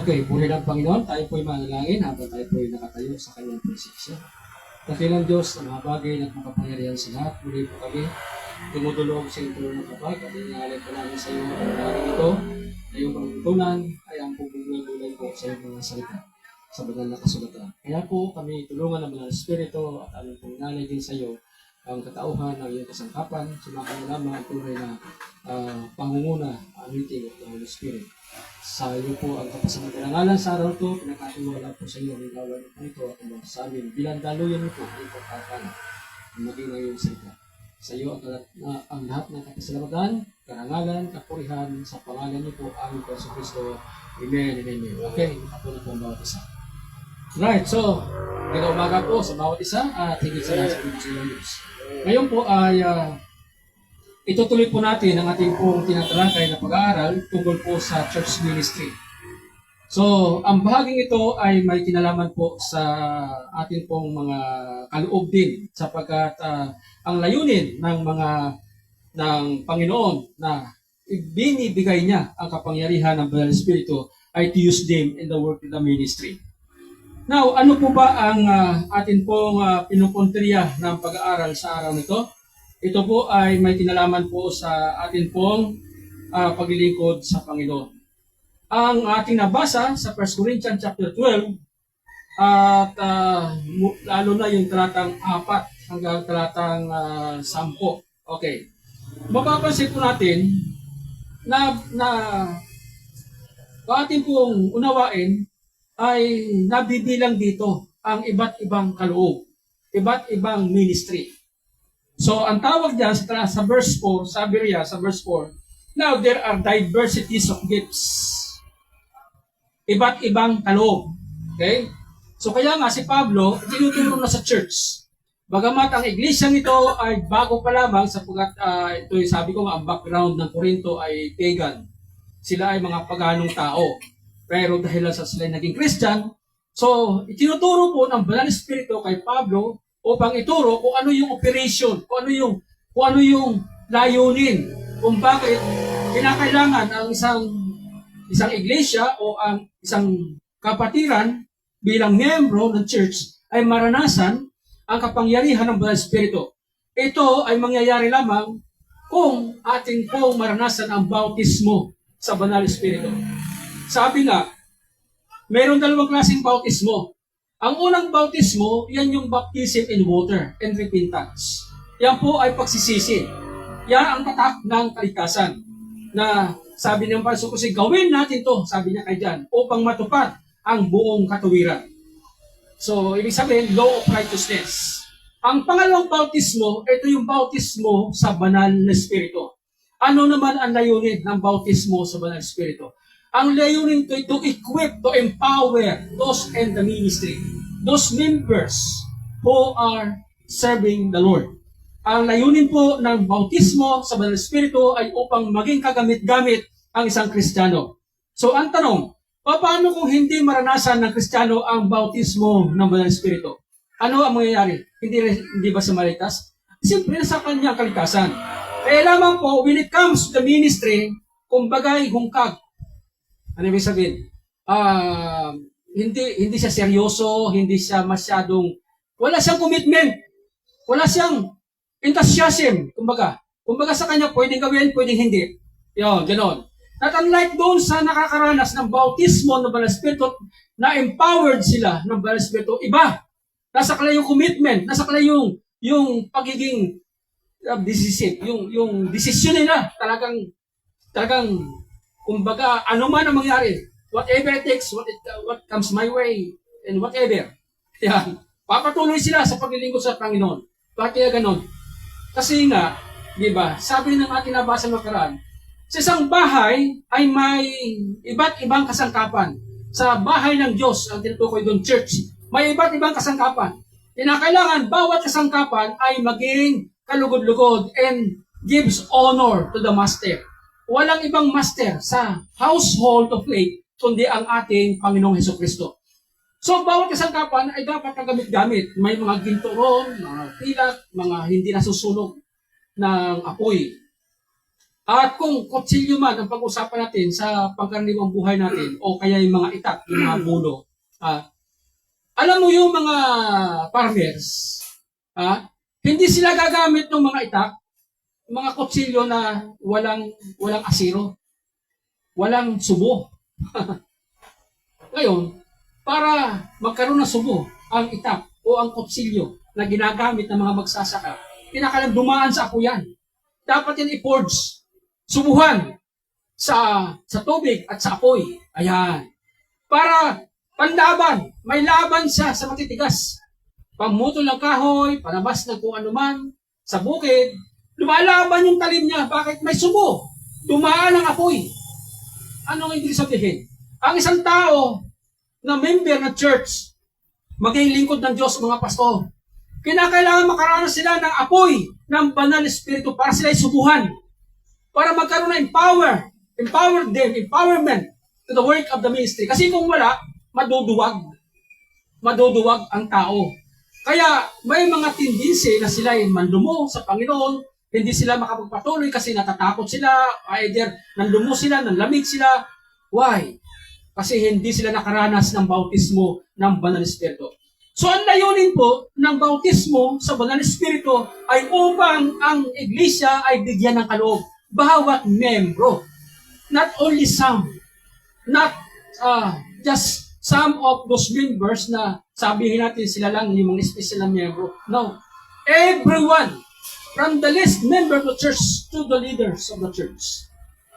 Okay, puri ng Panginoon, tayo po'y manalangin habang tayo po'y nakatayo sa kanyang presensya. Dakilang Diyos, ang mga bagay na makapangyarihan sa lahat, muli po kami tumutulong sa iyong tulong ng kapag at inalay po namin sa iyo ang araw ito na iyong pagtutunan ay ang pugbulay po sa iyong mga salita sa banal na kasulatan. Kaya po kami tulungan ng mga Espiritu at aming pong inalay din sa iyo ang katauhan ng iyong kasangkapan, sumakang lamang ang tunay na pangunguna ang meeting of the Holy Spirit. Sa iyo po ang kapasamantalangalan sa araw ito, pinakatiwala po sa iyo ang gawain po ito at ang sa amin. Bilang daluyan niyo po ang pagkakalan, maging ang iyong salita. Sa iyo ang lahat ng kapasalamatan, karangalan, kapurihan, sa pangalan niyo po, aming po sa Kristo. Amen and amen. Okay, nakapuna po ang bawat isa. Right, so, ngayong umaga po sa bawat isa at higit sa nasa Diyos. Ngayon po ay itutuloy po natin ang ating pong tinatalakay na pag-aaral tungkol po sa church ministry. So, ang bahaging ito ay may kinalaman po sa ating pong mga kaloob din sapagkat ang layunin ng Panginoon na binibigay niya ang kapangyarihan ng Banal Espiritu ay to use them in the work of the ministry. Now, ano po ba ang atin pong pinupunteriya ng pag-aaral sa araw nito? Ito po ay may kinalaman po sa atin pong paglilingkod sa Panginoon. Ang ating nabasa sa 1 Corinthians chapter 12 at lalo na yung talatang 4 hanggang talatang 10. Okay. Mapapansin po natin na atin pong unawain ay nabibilang dito ang iba't ibang kaloob, iba't ibang ministry. So, ang tawag dyan sa verse 4, sabi riya sa verse 4, now there are diversities of gifts. Iba't ibang kaloob. Okay? So, kaya nga si Pablo, tinutulong na sa church. Bagamat ang iglesyang ito ay bago pa lamang sapagkat ito sabi ko nga, ang background ng Corinto ay pagan. Sila ay mga paganong tao. Pero dahil sa sila naging Christian, so itinuturo po ng Banal Espiritu kay Pablo upang ituro kung ano yung operation, kung ano yung layunin, kung bakit kinakailangan ang isang iglesia o ang isang kapatiran bilang miyembro ng church ay maranasan ang kapangyarihan ng Banal Espiritu. Ito ay mangyayari lamang kung ating pong maranasan ang bautismo sa Banal Espiritu. Sabi nga, mayroon dalawang klaseng bautismo. Ang unang bautismo, yan yung baptism in water and repentance. Yan po ay pagsisisi. Yan ang tatak ng kaligtasan. Na sabi ng Pastor kasi gawin natin to, sabi niya kay John, upang matupad ang buong katuwiran. So, ibig sabihin, law of righteousness. Ang pangalawang bautismo, ito yung bautismo sa Banal na Espiritu. Ano naman ang layunin ng bautismo sa Banal na Espiritu? Ang layunin ito to equip, to empower those in the ministry, those members who are serving the Lord. Ang layunin po ng bautismo sa Banal Espiritu ay upang maging kagamit-gamit ang isang Kristiyano. So ang tanong, paano kung hindi maranasan ng Kristiyano ang bautismo ng Banal Espiritu? Ano ang mangyayari? Hindi ba siya maligtas? Siyempre sa kanyang kaligtasan. Kaya lamang po, when it comes to the ministry, kumbagay hungkag. Ano ibig sabihin? Hindi siya seryoso, hindi siya masyadong, wala siyang commitment, wala siyang enthusiasm, kumbaga sa kanya pwedeng gawin, pwedeng hindi. Yun, gano'n. At unlike doon sa nakakaranas ng bautismo ng Banal Espiritu, na empowered sila ng Banal Espiritu, iba. Nasa kanila yung commitment, nasa kanila yung pagiging decisive, yung decision nila, talagang kumbaga, ano man ang mangyari, whatever it takes, what comes my way, and whatever. Yan. Papatuloy sila sa paglilingkod sa Panginoon. Bakit kaya ganon? Kasi nga, di ba, sabi ng ating nabasa ng nakaraan, sa isang bahay ay may iba't ibang kasangkapan. Sa bahay ng Diyos, ang tinutukoy doon, church, may iba't ibang kasangkapan. Kinakailangan, bawat kasangkapan ay maging kalugod-lugod and gives honor to the master. Walang ibang master sa household of faith kundi ang ating Panginoong Hesukristo. So, bawat kasangkapan ay dapat kagamit-gamit. May mga ginturon, mga pilak, mga hindi nasusunog ng apoy. At kung kutsilyo man ang pag-usapan natin sa pangkaraniwang buhay natin o kaya yung mga itak, yung mga bulo, alam mo yung mga farmers, hindi sila gagamit ng mga itak, mga kutsilyo na walang asiro, walang subo. Ngayon, para magkaroon ng subo, ang itak o ang kutsilyo na ginagamit ng mga magsasaka, kinakailangan dumaan sa apo yan. Dapat yan i-forge, subuhan sa tubig at sa apoy. Ayan. Para panlaban, may laban siya sa matitigas. Pamutol ng kahoy, panabas ng kung anuman, sa bukid, lumalaban yung talim niya. Bakit? May subo. Dumaan ang apoy. Ano ang ibig sabihin? Ang isang tao na member ng church, maging lingkod ng Diyos, mga pastor, kinakailangan makaranas sila ng apoy ng banal na espiritu para sila isubuhan. Para magkaroon ng empowerment to the work of the ministry. Kasi kung wala, maduduwag ang tao. Kaya may mga tendency na sila ay manlumo sa Panginoon, hindi sila makapagpatuloy kasi natatakot sila, either nanlumo sila, nanlamig sila. Why? Kasi hindi sila nakaranas ng bautismo ng banal na espiritu. So ang layunin po ng bautismo sa banal na espiritu ay upang ang iglesia ay bigyan ng kaloob. Bawat membro. Not only some. Not just some of those members na sabihin natin sila lang yung mga special na membro. No. Everyone. From the least member of the church to the leaders of the church.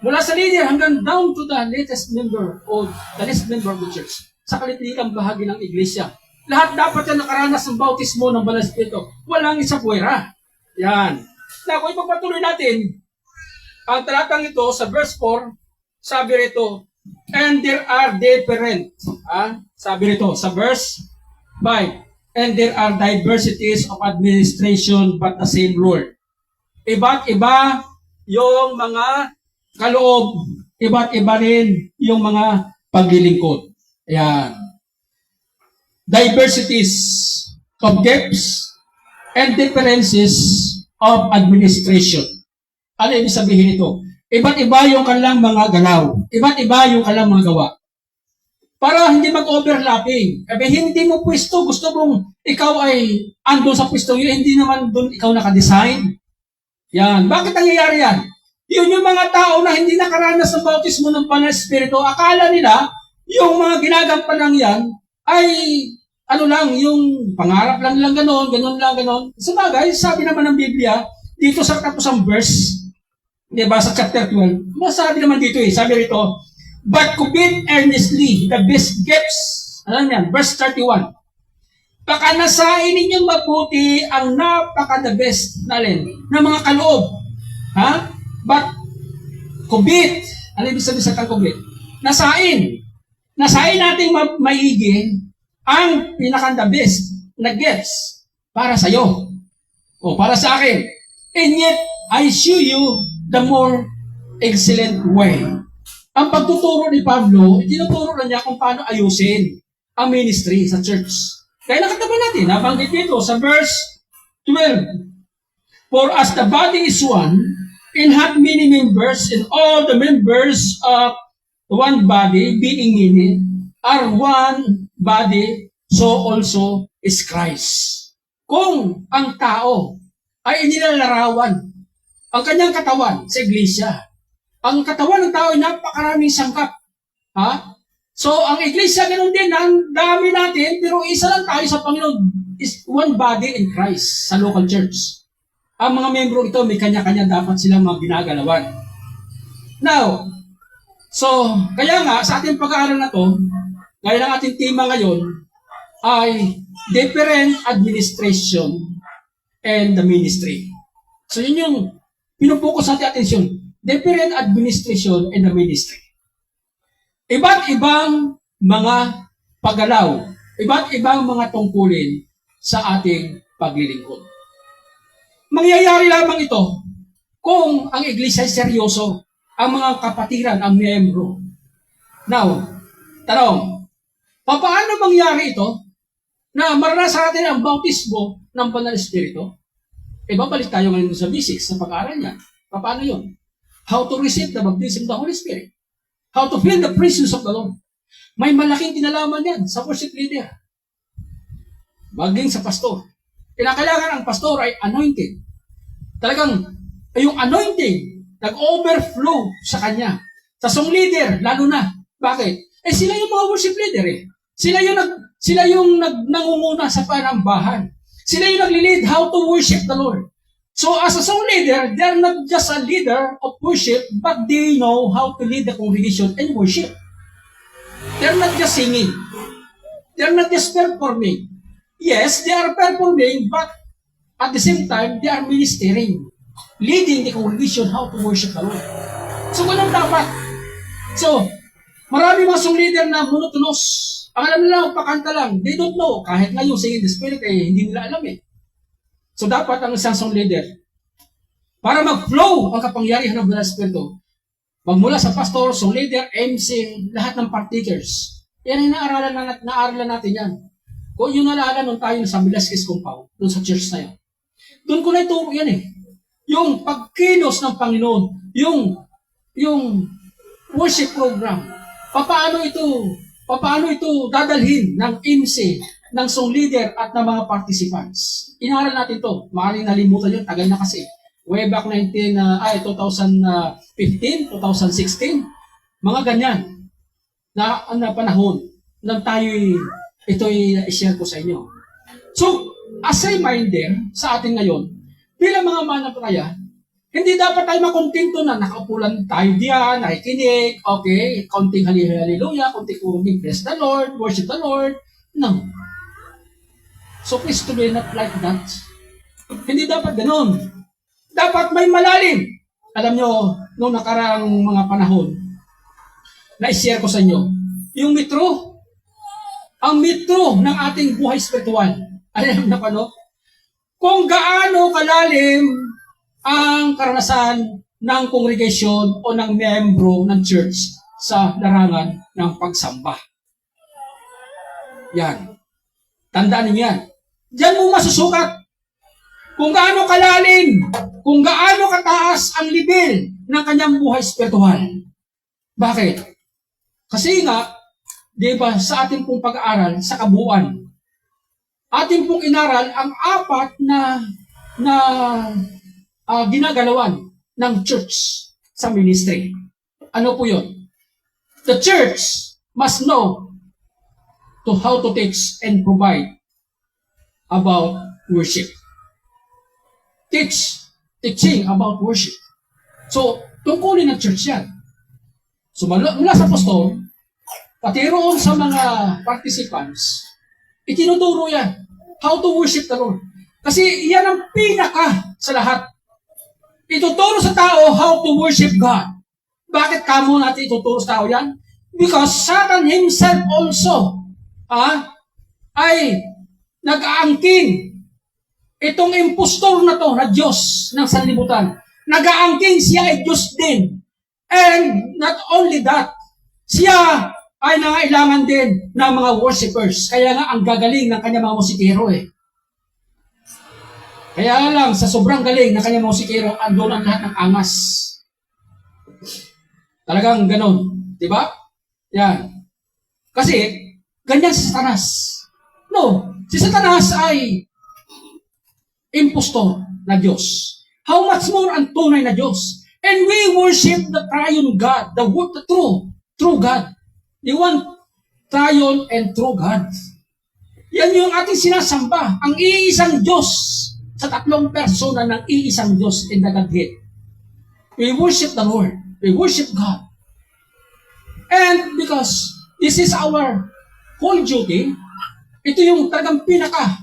Mula sa leader hanggang down to the latest member o the least member of the church. Sa kalitlikang bahagi ng iglesia. Lahat dapat yan nakaranas ng bautismo ng banal na espiritu. Walang isa puwera. Yan. Na kung ipagpatuloy natin, ang talatang ito sa verse 4, sabi rito, and there are different. Sabi rito sa verse 5, and there are diversities of administration but the same Lord. Iba't iba yung mga kaloob, iba't iba rin yung mga paglilingkod. Ayan. Diversities of gifts and differences of administration. Ano ibig sabihin ito? Iba't iba yung kanilang mga galaw. Iba't iba yung kanilang mga gawa. Para hindi mag-overlapping. Hindi mo pwesto, gusto mong ikaw ay andun sa pwesto yun, hindi naman doon ikaw nakadesign. Yan. Bakit nangyayari yan? Yun yung mga tao na hindi nakaranas ng bautismo ng banal na espiritu, akala nila, yung mga ginagampanan yan, ay ano lang, yung pangarap lang ganon lang. Sabagay, sabi naman ng Biblia, dito sa katapusang verse, diba, sa chapter 12, masabi naman dito sabi rito, but commit earnestly the best gifts. Alam yan, verse 31. Pakanasain ninyong mabuti ang napaka-the best na mga kaloob. But commit, ano ibig sabihin sa commit? Nasain natin maigi ang pinaka-the best na gifts para sa'yo o para sa akin. And yet, I show you the more excellent way. Ang pagtuturo ni Pablo, tinuturo na niya kung paano ayusin ang ministry sa church. Kaya nakataba natin, nabanggit dito sa verse 12. For as the body is one, and hath many members, and all the members of one body, being many, are one body, so also is Christ. Kung ang tao ay inilalarawan ang kanyang katawan sa iglesia, ang katawan ng tao ay napakaraming sangkap. So, ang iglesia ganoon din, ang dami natin, pero isa lang tayo sa Panginoon, is one body in Christ sa local church. Ang mga membro ito, may kanya-kanya dapat silang mga ginagalawan. Now, so, kaya nga, sa ating pag-aaral na to, gaya ng ating tema ngayon, ay different administration and the ministry. So, yun yung pinupokus natin atensyon. Different administration and the ministry. Iba't ibang mga paggalaw, iba't ibang mga tungkulin sa ating paglilingkod. Mangyayari lamang ito kung ang iglesia ay seryoso, ang mga kapatiran, ang miyembro. Now, tanong, paano mangyari ito na maranasan natin ang bautismo ng banal na espiritu? Babalik tayo ngayon sa basics sa pag-aaral niya. Paano yun? How to receive the baptism of the Holy Spirit. How to feel the presence of the Lord. May malaking kinalaman yan sa worship leader. Maging sa pastor. Kinakailangan ang pastor ay anointed. Talagang yung anointing nag-overflow sa kanya. Sa song leader, lalo na. Bakit? Sila yung mga worship leader eh. Sila yung nangunguna sa panambahan. Sila yung nagli-lead how to worship the Lord. So as a song leader, they're not just a leader of worship, but they know how to lead the congregation in worship. They're not just singing. They're not just performing. Yes, they are performing, but at the same time, they are ministering, leading the congregation how to worship the Lord. So ganun dapat. So, marami mga song leader na monotonous. Ang alam nila, magpakanta lang. They don't know. Kahit nga yung singing the Spirit, hindi nila alam eh. So dapat ang isang song leader, para mag-flow ang kapangyarihan ng Banal Espiritu, magmula sa pastor, song leader, MC, lahat ng partakers. Yan ay naaralan natin yan. Kung yun naalala nung tayo sa Velasquez Compound, dun sa church na yan. Doon ko na ituro yan eh. Yung pagkilos ng Panginoon, yung worship program, paano ito dadalhin ng MC, ng song leader at ng mga participants. Inaral natin to. Maaaring nalimutan yun. Tagal na kasi. Way back 2015, 2016. Mga ganyan. Na panahon na ito'y i-share ko sa inyo. So, as a reminder sa atin ngayon, bilang mga mananampalataya, hindi dapat tayo makontento na nakaupulan tayo diyan, nakikinig, okay, konting hallelujah, konting bless the Lord, worship the Lord. No. So please to be not like that. Hindi dapat ganun. Dapat may malalim. Alam nyo, noong nakarang mga panahon, na-share ko sa inyo, yung metro, ang metro ng ating buhay spiritual. Alam na pa, no? Kung gaano kalalim ang karanasan ng congregation o ng membro ng church sa larangan ng pagsamba. Yan. Tandaan niyo yan. Diyan mo masusukat kung gaano kalalim, kung gaano kataas ang level ng kanyang buhay spiritual. Bakit? Kasi nga, di ba, sa ating pong pag-aaral, sa kabuuan, ating pong inaral ang apat na ginagalawan ng church sa ministry. Ano po yun? The church must know to how to teach and provide about worship. Teaching about worship. So, tungkulin ng church yan. So, mula sa pastor, pati roon sa mga participants, itinuturo yan. How to worship the Lord. Kasi yan ang pinaka sa lahat. Ituturo sa tao how to worship God. Bakit kamo natin ituturo sa tao yan? Because Satan himself also ay nag-aangking. Itong impostor na to, na Diyos ng sanlibutan, nag-aangking siya ay Diyos din. And not only that, siya ay nangailangan din ng mga worshipers. Kaya nga ang gagaling ng kanyang mga musikero eh. Kaya lang, sa sobrang galing ng kanyang musikero, andun ang lahat ng angas. Talagang ganon. Diba? Yan. Kasi, ganyan si Satanas. No, si Satanas ay impostor na Diyos. How much more ang tunay na Diyos? And we worship the triune God, the true God. The one triune and true God. Yan yung ating sinasamba, ang iisang Diyos sa tatlong persona ng iisang Diyos in the Godhead. We worship the Lord. We worship God. And because this is our whole duty, ito yung talagang pinakang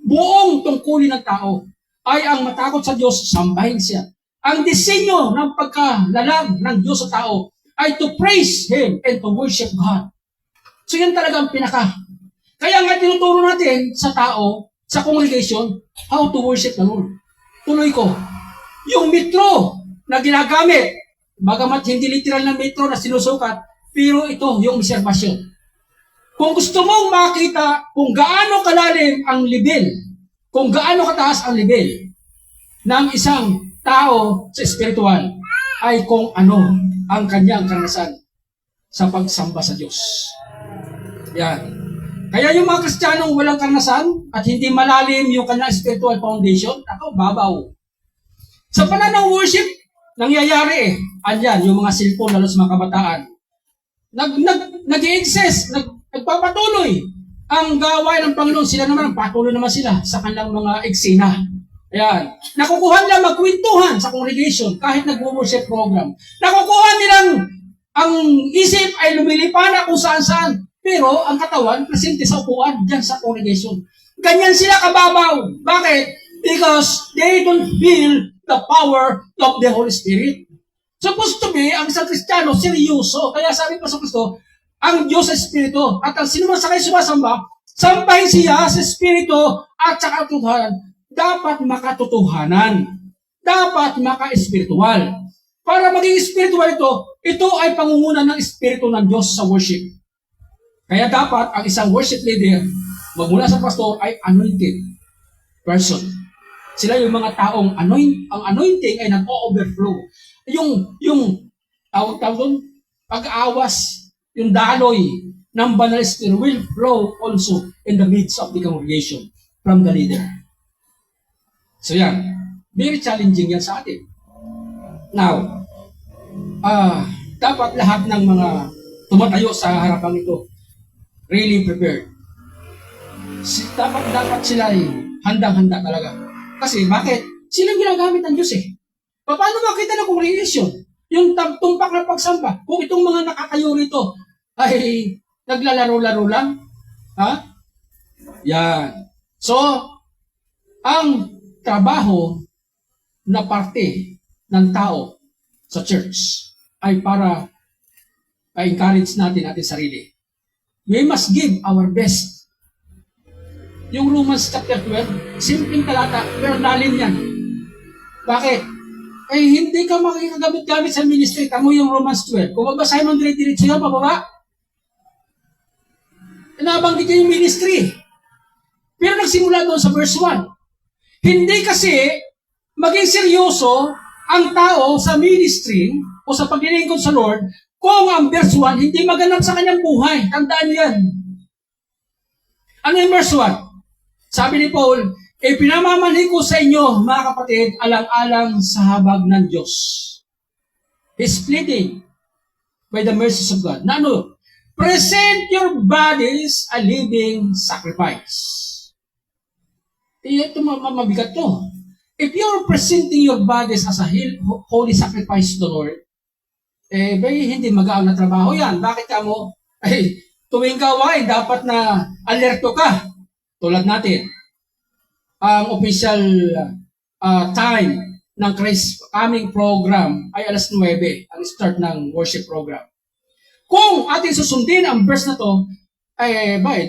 buong tungkulin ng tao ay ang matakot sa Diyos, sambahin siya. Ang disenyo ng pagkalalang ng Diyos sa tao ay to praise Him and to worship God. So yan talagang Kaya nga tinuturo natin sa tao, sa congregation, how to worship the Lord. Tuloy ko, yung metro na ginagamit, bagamat hindi literal na metro na sinusukat, pero ito yung obserbasyon. Kung gusto mong makita kung gaano kalalim ang level, kung gaano kataas ang level ng isang tao sa spiritual ay kung ano ang kanyang karanasan sa pagsamba sa Diyos. Yan. Kaya yung mga Kristiyanong walang karanasan at hindi malalim yung kanyang spiritual foundation, ako, babaw. Sa pananaw worship, nangyayari Andyan, yung mga cellphone, lalo sa mga kabataan. Nag-i-exist, nagpapatuloy ang gawain ng Panginoon. Sila naman, patuloy naman sila sa kanilang mga eksena. Ayan. Nakukuha nila magkwentuhan sa congregation kahit nag-worship program. Nakukuha nilang ang isip ay lumilipana kung saan-saan. Pero ang katawan, presente sa upuan dyan sa congregation. Ganyan sila kababaw. Bakit? Because they don't feel the power of the Holy Spirit. Supposed to be, ang isang Kristiyano, seryoso. Kaya sabi pa sa Kristo, ang Diyos sa Espiritu. At ang sino man sa kayo sumasamba, sambahin siya sa Espiritu at sa katotohanan. Dapat makatotohanan. Dapat maka-espiritual. Para maging spiritual ito ay pangunguna ng Espiritu ng Diyos sa worship. Kaya dapat ang isang worship leader, magmula sa pastor, ay anointed person. Sila yung mga taong ang anointing ay nag-overflow. Yung tawag doon, pag-awas, yung daloy ng banal spirit will flow also in the midst of the congregation from the leader. So yan, very challenging yan sa atin. Now, dapat lahat ng mga tumatayo sa harapan ito really prepared. Dapat sila ay handang-handa talaga. Kasi bakit? Silang ginagamit ng Diyos Paano makita ng congregation? Yung tumpak na pagsamba. Kung itong mga nakakayo rito ay naglalaro-laro lang. Ha? Yan. So, ang trabaho na parte ng tao sa church ay para encourage natin ating sarili. We must give our best. Yung Romans chapter 12, simpleng talata, pero lalim yan. Bakit? Hindi ka makikagamit-gamit sa ministry. Tamo yung Romans 12. Kung magbasahin mo dire-diretso yan, pababa. Nabanggit yung ministry. Pero nagsimula doon sa verse 1. Hindi kasi maging seryoso ang tao sa ministry o sa paglilingkod sa Lord kung ang verse 1 hindi maganap sa kanyang buhay. Tandaan yan. Ano yung verse 1? Sabi ni Paul, pinamamanhi ko sa inyo, mga kapatid, alang-alang sa habag ng Diyos. He's pleading by the mercies of God. Na ano? Present your bodies a living sacrifice. Ito mabigat to. If you're presenting your bodies as a holy sacrifice to the Lord, hindi magaang na trabaho yan. Bakit ka mo? Tuwing gawain, dapat na alerto ka. Tulad natin, ang official time ng Christ Coming program ay alas 9, ang start ng worship program. Kung ating susundin ang verse na to,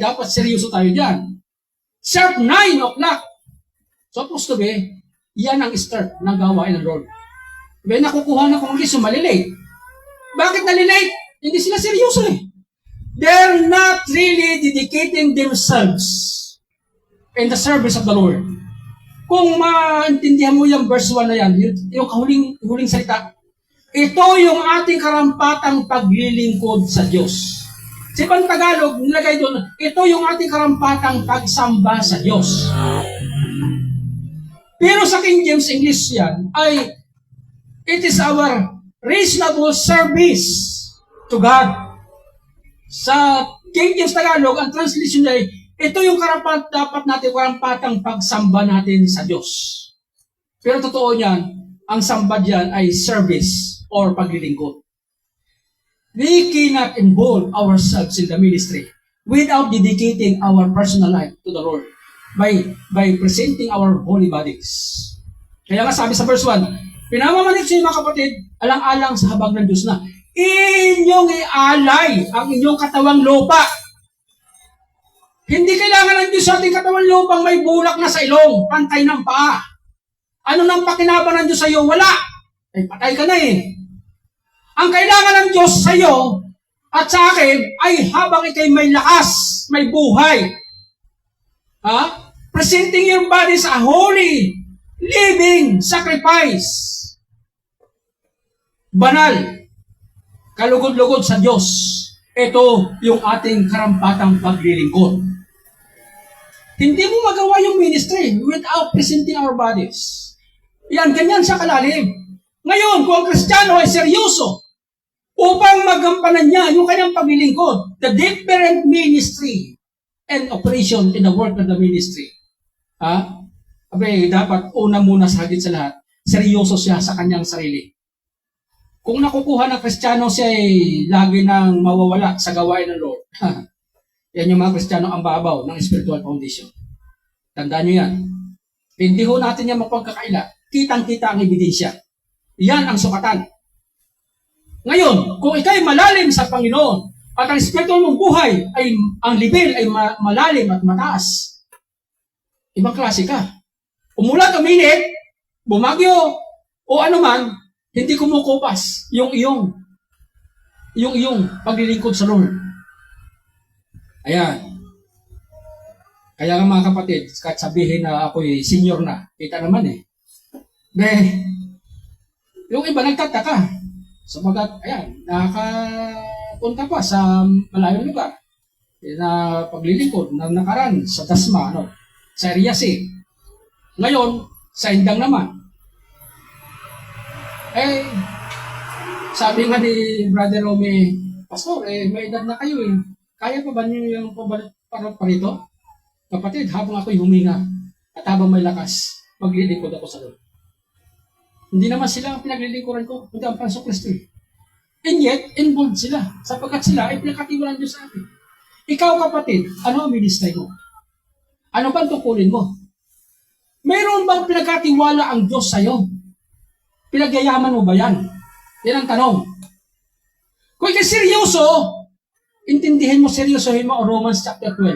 dapat seryoso tayo dyan. Sharp 9 o'clock. Supposed to be, yan ang start ng gawain ng Lord. Nakukuha na kung hindi sumalilate. Bakit nalilate? Hindi sila seryoso They're not really dedicating themselves in the service of the Lord. Kung maintindihan mo yung verse 1 na yan, yung huling salita, ito yung ating karampatang paglilingkod sa Diyos. Sa ibang Tagalog, nilagay doon, ito yung ating karampatang pagsamba sa Diyos. Pero sa King James English yan, it is our reasonable service to God. Sa King James Tagalog, ang translation ay, ito yung dapat natin, karampatang pagsamba natin sa Diyos. Pero totoo niyan, ang samba diyan ay service or paglilingkod. We cannot involve ourselves in the ministry without dedicating our personal life to the Lord by presenting our holy bodies. Kaya nga sabi sa verse 1, pinamamanhik sa inyo mga kapatid, alang-alang sa habag ng Diyos na inyong ialay ang inyong katawang lupa. Hindi kailangan ng Diyos sa ating katawang lupang may bulak na sa ilong, pantay ng paa. Ano nang pakinabang ng Diyos sa iyo? Wala. Patay ka na Ang kailangan ng Diyos sa iyo at sa akin ay habang ikay may lakas, may buhay. Presenting your bodies a holy, living sacrifice. banal, kalugod-lugod sa Diyos. Ito yung ating karampatang paglilingkod. Hindi mo magawa yung ministry without presenting our bodies. Yan, ganyan sa kalalim. Ngayon, kung ang Kristiyano ay seryoso upang magampanan niya yung kanyang paglilingkod, the different ministry and operation in the work of the ministry, dapat una muna sa higit sa lahat, seryoso siya sa kanyang sarili. Kung nakukuha ng Kristiyano siya ay lagi nang mawawala sa gawain ng Lord, yan yung mga Kristiyano ang babaw ng spiritual foundation. Tandaan nyo yan. Hindi ho natin yan mapagkakaila. Kitang-kita ang ebidensya. Yan ang sukatan. Ngayon, kung ikay malalim sa Panginoon at ang spiritual mong buhay ay ang level ay malalim at mataas, ibang klase ka. Umulat o minit, bumagyo, o ano man, hindi kumukupas yung iyong paglilingkod sa Lord. Ayan. Kaya nga mga kapatid, kahit sabihin na ako'y senior na, kita naman eh. Yung iba nagtataka. Sapagat, ayan, nakakapunta pa sa malayong lugar na paglilingkod na nakaraan sa Dasma, sa Area C. Ngayon, sa Indang naman. Sabi nga ni Brother Romy, Pastor, may edad na kayo eh. Kaya pa ba niyo yung pabalik para rito? Kapatid, habang ako'y huminga at habang may lakas, maglilingkod ako sa Lord. Hindi naman sila ang pinaglilingkuran ko, kundi ang Panginoong Kristo. And yet, involved sila, sapagkat sila ay pinakatiwalaan Diyos sa atin. Ikaw kapatid, ano ang ministry mo? Ano ba ang tukulin mo? Mayroon bang pinagkatiwala ang Diyos sa'yo? Pinagyayaman mo ba yan? Yan ang tanong. Kung ikay seryoso, intindihin mo, seryosohin mo ang Romans chapter 12.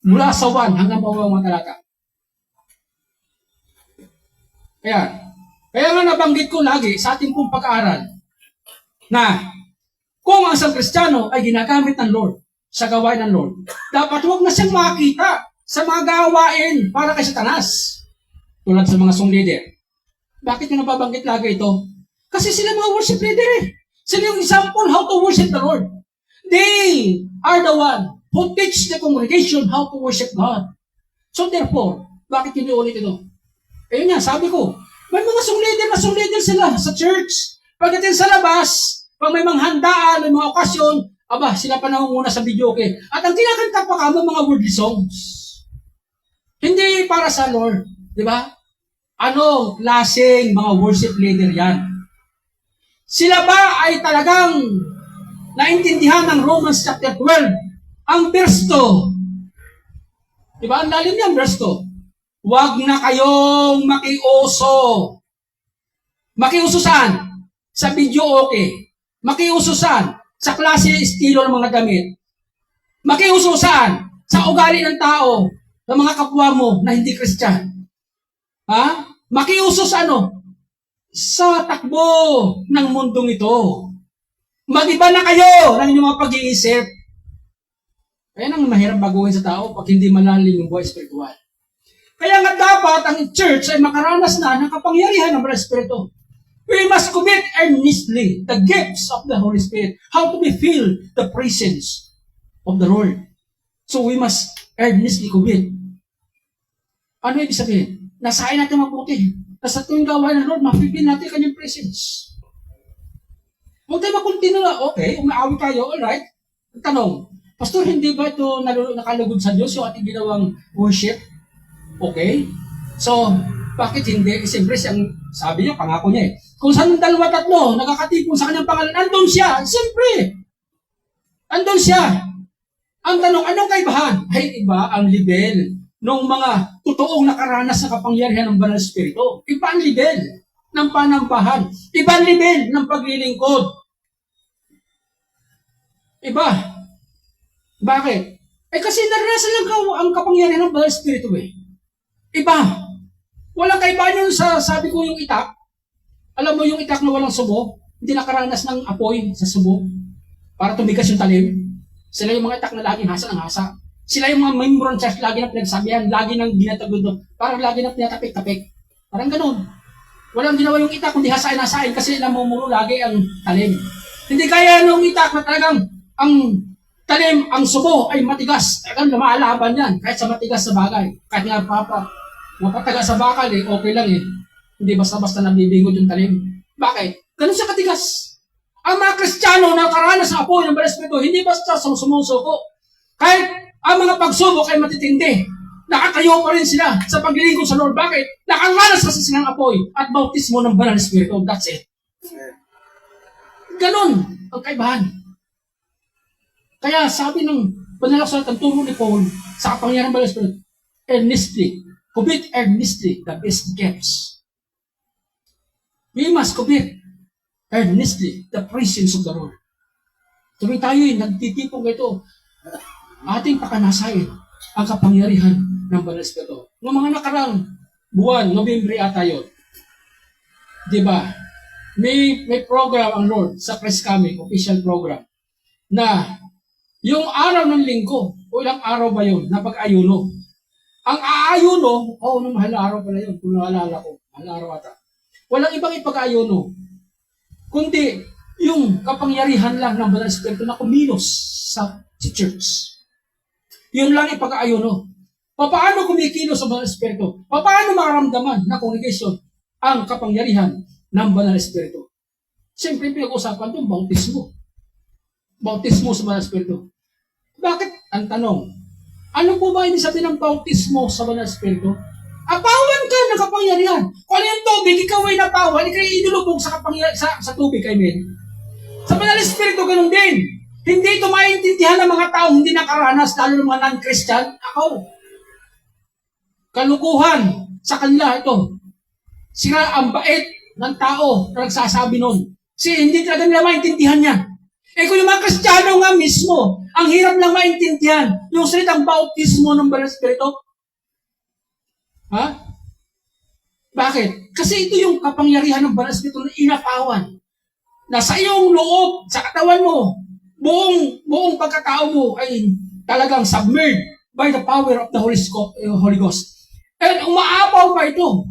Mula sa 1 hanggang mga talata. Kaya nga nabanggit ko lagi sa ating pong pag-aaral na kung ang isang Kristiyano ay ginagamit ng Lord sa gawain ng Lord, dapat huwag na siyang makita sa mga gawain para kay Satanas. Tulad sa mga song leader. Bakit yung nababanggit lagi ito? Kasi sila mga worship leader eh. Sila yung example how to worship the Lord. They are the one who teach the congregation how to worship God. So therefore, bakit ulit ito? Ayun nga, sabi ko, may mga song leader sila sa church. Pagdating sa labas, pag may mga handaan, may mga okasyon, sila pa nangunguna sa videoke. At ang kinakanta pa kamo mga worldly songs. Hindi para sa Lord. Di ba? Ano klaseng mga worship leader yan? Sila ba ay talagang naintindihan ng Romans chapter 12? Ang verse 2. Di ba? Ang lalim niya ang verse 2. Huwag na kayong makiuso. Makiuso saan? Sa video okay. Makiuso saan? Sa klase estilo ng mga damit. Makiuso saan? Sa ugali ng tao, ng mga kapwa mo na hindi Christian. Makiuso sa ano? Sa takbo ng mundong ito. Mag-iba na kayo ng inyong mga pag-iisip. Kaya nang mahirap baguhin sa tao pag hindi malalim yung buhay spiritual. Kaya nga dapat ang church ay makaranas na ng kapangyarihan ng Holy Spirit. We must commit earnestly the gifts of the Holy Spirit. How to be filled the presence of the Lord. So we must earnestly commit. Ano ibig sabihin? Nasain natin mabuti. Nasa tuwing gawain ng Lord, mapipil natin kanyang presence. Huwag tayo makontinue na, okay, umaawit tayo, alright. Tanong, Pastor, hindi ba ito nakalugod sa Diyos yung ating ginawang worship? Okay. So, bakit hindi? Siyempre, sabi niya, pangako niya eh. Kung saan ng dalawa tatlo, nakakatipon sa kanyang pangalan, andun siya. Siyempre. Andun siya. Ang tanong, anong kaibahan? Ay, iba ang level ng mga totoong nakaranas sa kapangyarihan ng Banal Espiritu. Iba ang level ng panambahan. Iba ang level ng paglilingkod. Iba. Bakit? Kasi naranasan lang ang kapangyarihan ng Banal Espiritu eh. Iba. Walang kaibahan yun sa, sabi ko yung itak. Alam mo yung itak na walang subo, hindi nakaranas ng apoy sa subo para tumigas yung talim. Sila yung mga itak na laging hasa ng hasa. Sila yung mga member ng church lagi na pinagsabihan, lagi nang ginatagod, parang lagi na pinatapik-tapik. Parang ganun. Walang ginawa yung itak, kundi hasain-hasain kasi namumuno lagi ang talim. Hindi kaya nung itak na talagang ang talim, ang subo ay matigas. Talagang lumalaban yan kahit sa matigas na bagay. Kahit nga mapataga sa bakal okay lang Hindi basta-basta nabibigot yung talim. Bakit? Ganun siya katigas. Ang mga Kristiyano na karanas sa apoy ng Banal na Espiritu, hindi basta sumusuko. Kahit ang mga pagsubok ay matitindi, nakatayo pa rin sila sa paglilingkod sa Lord. Bakit? Nakaranas kasi silang apoy at bautismo ng Banal na Espiritu. That's it. Ganon ang kaibahan. Kaya sabi ng Banal na Sulat, ang turo ni Paul sa kapangyarihan ng Banal na Espiritu, earnestly, commit earnestly the best gifts. We must commit earnestly the presence of the Lord. Tuloy tayo nagtitipong ito. Ating pakanasain ang kapangyarihan ng Banal na Espiritu. Noong mga nakarang buwan, Nobyembre ata yun. Diba? May program ang Lord sa Christ Coming, official program, na yung araw ng linggo, o ilang araw ba yun, na pag-ayuno. Ang aayuno, nung mahal na araw pala yun, kung naalala ko, mahal na araw ata. Walang ibang ipag-ayuno, kundi yung kapangyarihan lang ng Banal na Espiritu na kumilos sa church. Yun lang ipag-ayuno. Paano kumikilos sa Banal na Espiritu? Paano makaramdaman na congregation ang kapangyarihan ng Banal na Espiritu? Siyempre, pinag-usapan itong bautismo. Bautismo sa Banal na Espiritu. Bakit? Ang tanong, ano po ba ibig sabihin ng bautismo sa Banal na Espiritu? Apawan ka ng kapangyarihan. Kung ano yung tubig, ikaw ay napawan, ikaw ay inulubog sa tubig, Sa Banal na Espiritu, ganun din. Hindi ito maintindihan ng mga taong hindi nakaranas, lalo ng mga non-Christian. Kalukuhan sa kanila ito. Sila ang bait ng tao na nagsasabi nun. Hindi talaga nila maintindihan yan. Kung yung mga Kristiyano nga mismo, ang hirap lang maintindihan yung salitang bautismo ng Banal na Espiritu. Bakit? Kasi ito yung kapangyarihan ng Banal na Espiritu na inapawan. Na sa iyong loob, sa katawan mo, buong pagkatao mo ay talagang submerged by the power of the Holy Ghost. And umaapaw pa ito.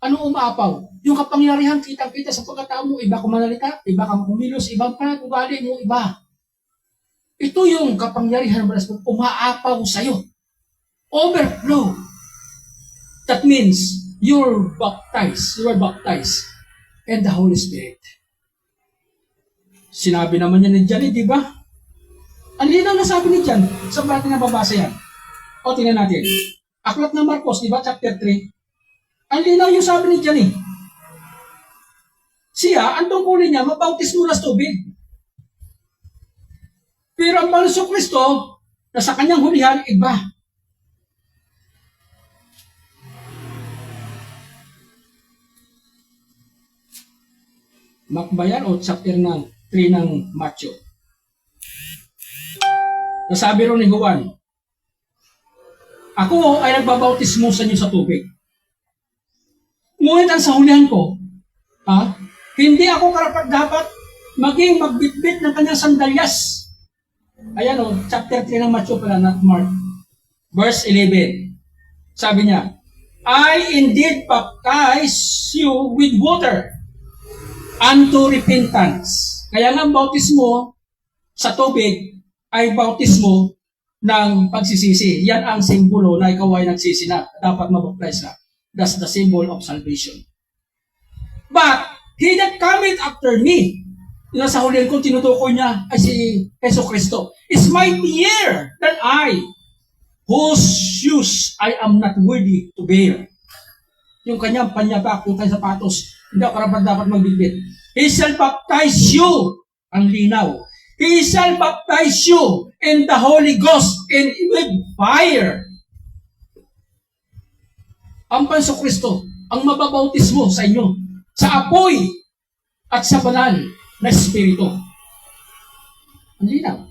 Anong umaapaw? Yung kapangyarihan kitang-kita sa pagkatao mo, iba kang manalita, iba kang kumilos, ibang panag-ugali mo, iba. Ito yung kapangyarihan ng Banal na Espiritu, umaapaw sa'yo. Overflow. That means you are baptized in the Holy Spirit. Sinabi naman niya ni Jan, di ba? Ang linaw na sabi ni Jan, sa natin nababasa yan. Tingnan natin. Aklat ng Marcos, di ba? Chapter 3. Ang linaw yung sabi ni Jan Siya, ang tungkulin niya, mabautismo na sa tubig. Pero ang Banal na Kristo, na sa kanyang hulihan, iba. Makbayan o chapter 3 ng Matthew. Nasabi ron ni Juan, ako ay nagbabautismo sa inyo sa tubig. Ngunit ang sahulihan ko, hindi ako karapat-dapat maging magbitbit ng kanyang sandalyas. Ayan chapter 3 ng Matthew pala, not Mark. Verse 11. Sabi niya, I indeed baptize you with water unto repentance. Kaya nga ang bautismo sa tubig ay bautismo ng pagsisisi. Yan ang simbolo na ikaw ay nagsisi na. Dapat mabaptize ka. That's the symbol of salvation. But, he that cometh after me, yung sa hulihan ko, tinutukoy niya ay si Jesu Cristo, is mightier than I, whose shoes I am not worthy to bear. Yung kanyang panyabak, yung kanyang sapatos, hindi ako dapat magbitbit. He shall baptize you, ang linaw. He shall baptize you in the Holy Ghost and with fire. Ang Banal Kristo, ang mababautismo sa inyo, sa apoy at sa banal na Espiritu. Ang linaw.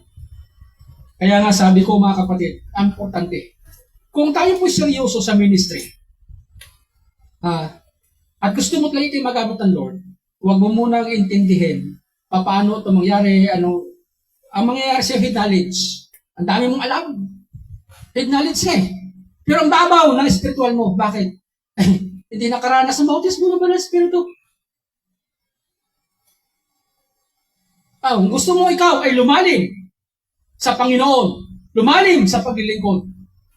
Kaya nga sabi ko mga kapatid, ang importante, kung tayo po seryoso sa ministry, at gusto mo talaga kayo magamit ng Lord, huwag mo munang intindihin paano ito mangyari, ang mangyayari sa head knowledge. Ang dami mong alam. Head knowledge Pero ang babaw ng spiritual mo, bakit? hindi nakaranas ng bautismo ng Banal na Espiritu. Kung gusto mo ikaw ay lumalim sa Panginoon, lumalim sa paglilingkod,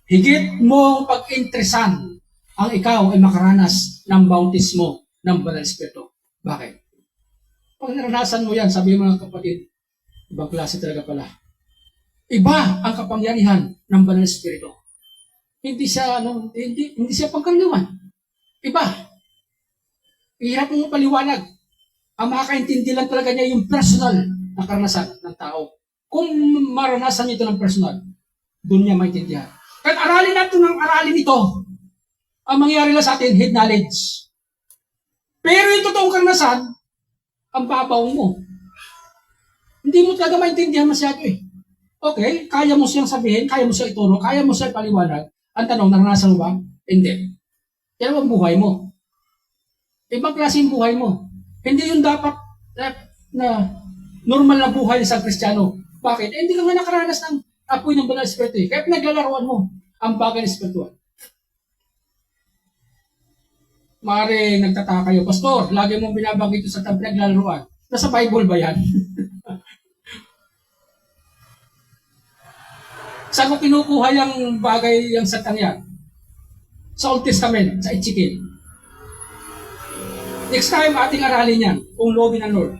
higit mong pag-interesan ang ikaw ay makaranas ng bautismo ng Banal na Espiritu. Bakit? Pag naranasan mo yan, sabi mo mga kapatid, ibang klase talaga pala. Iba ang kapangyarihan ng Banal na Espiritu. Hindi siya pangkaraniwan. Iba. Hirap mong paliwanag. Ang makakaintindi lang talaga niya yung personal na karanasan ng tao. Kung maranasan niyo ito ng personal, doon niya maintindihan. Kahit aralin natin ng aralin ito, ang mangyayari lang sa atin, head knowledge. Pero yung totoong karanasan, ang babaw mo. Hindi mo talaga maintindihan masyado eh. Okay, kaya mo siyang sabihin, kaya mo siyang ituro, kaya mo siyang paliwanag. Ang tanong, naranasan mo ba? Hindi. Yan ang buhay mo. Ibang klase yung buhay mo. Hindi yung dapat na normal na buhay sa Kristiyano. Bakit? Hindi ka nga nakaranas ng apoy ng Banal na Espiritu. Kaya pinaglalaroan mo ang bagay na espiritual. Maaari nagtataka kayo, Pastor, lagi mong binabanggit ito sa pinaglalaroan. Nasa Bible ba yan? Saan ko kinukuha yung bagay, yung satang yan? Sa Old Testament, sa Ezekiel. Next time, ating aralin yan, kung loobin ng Lord.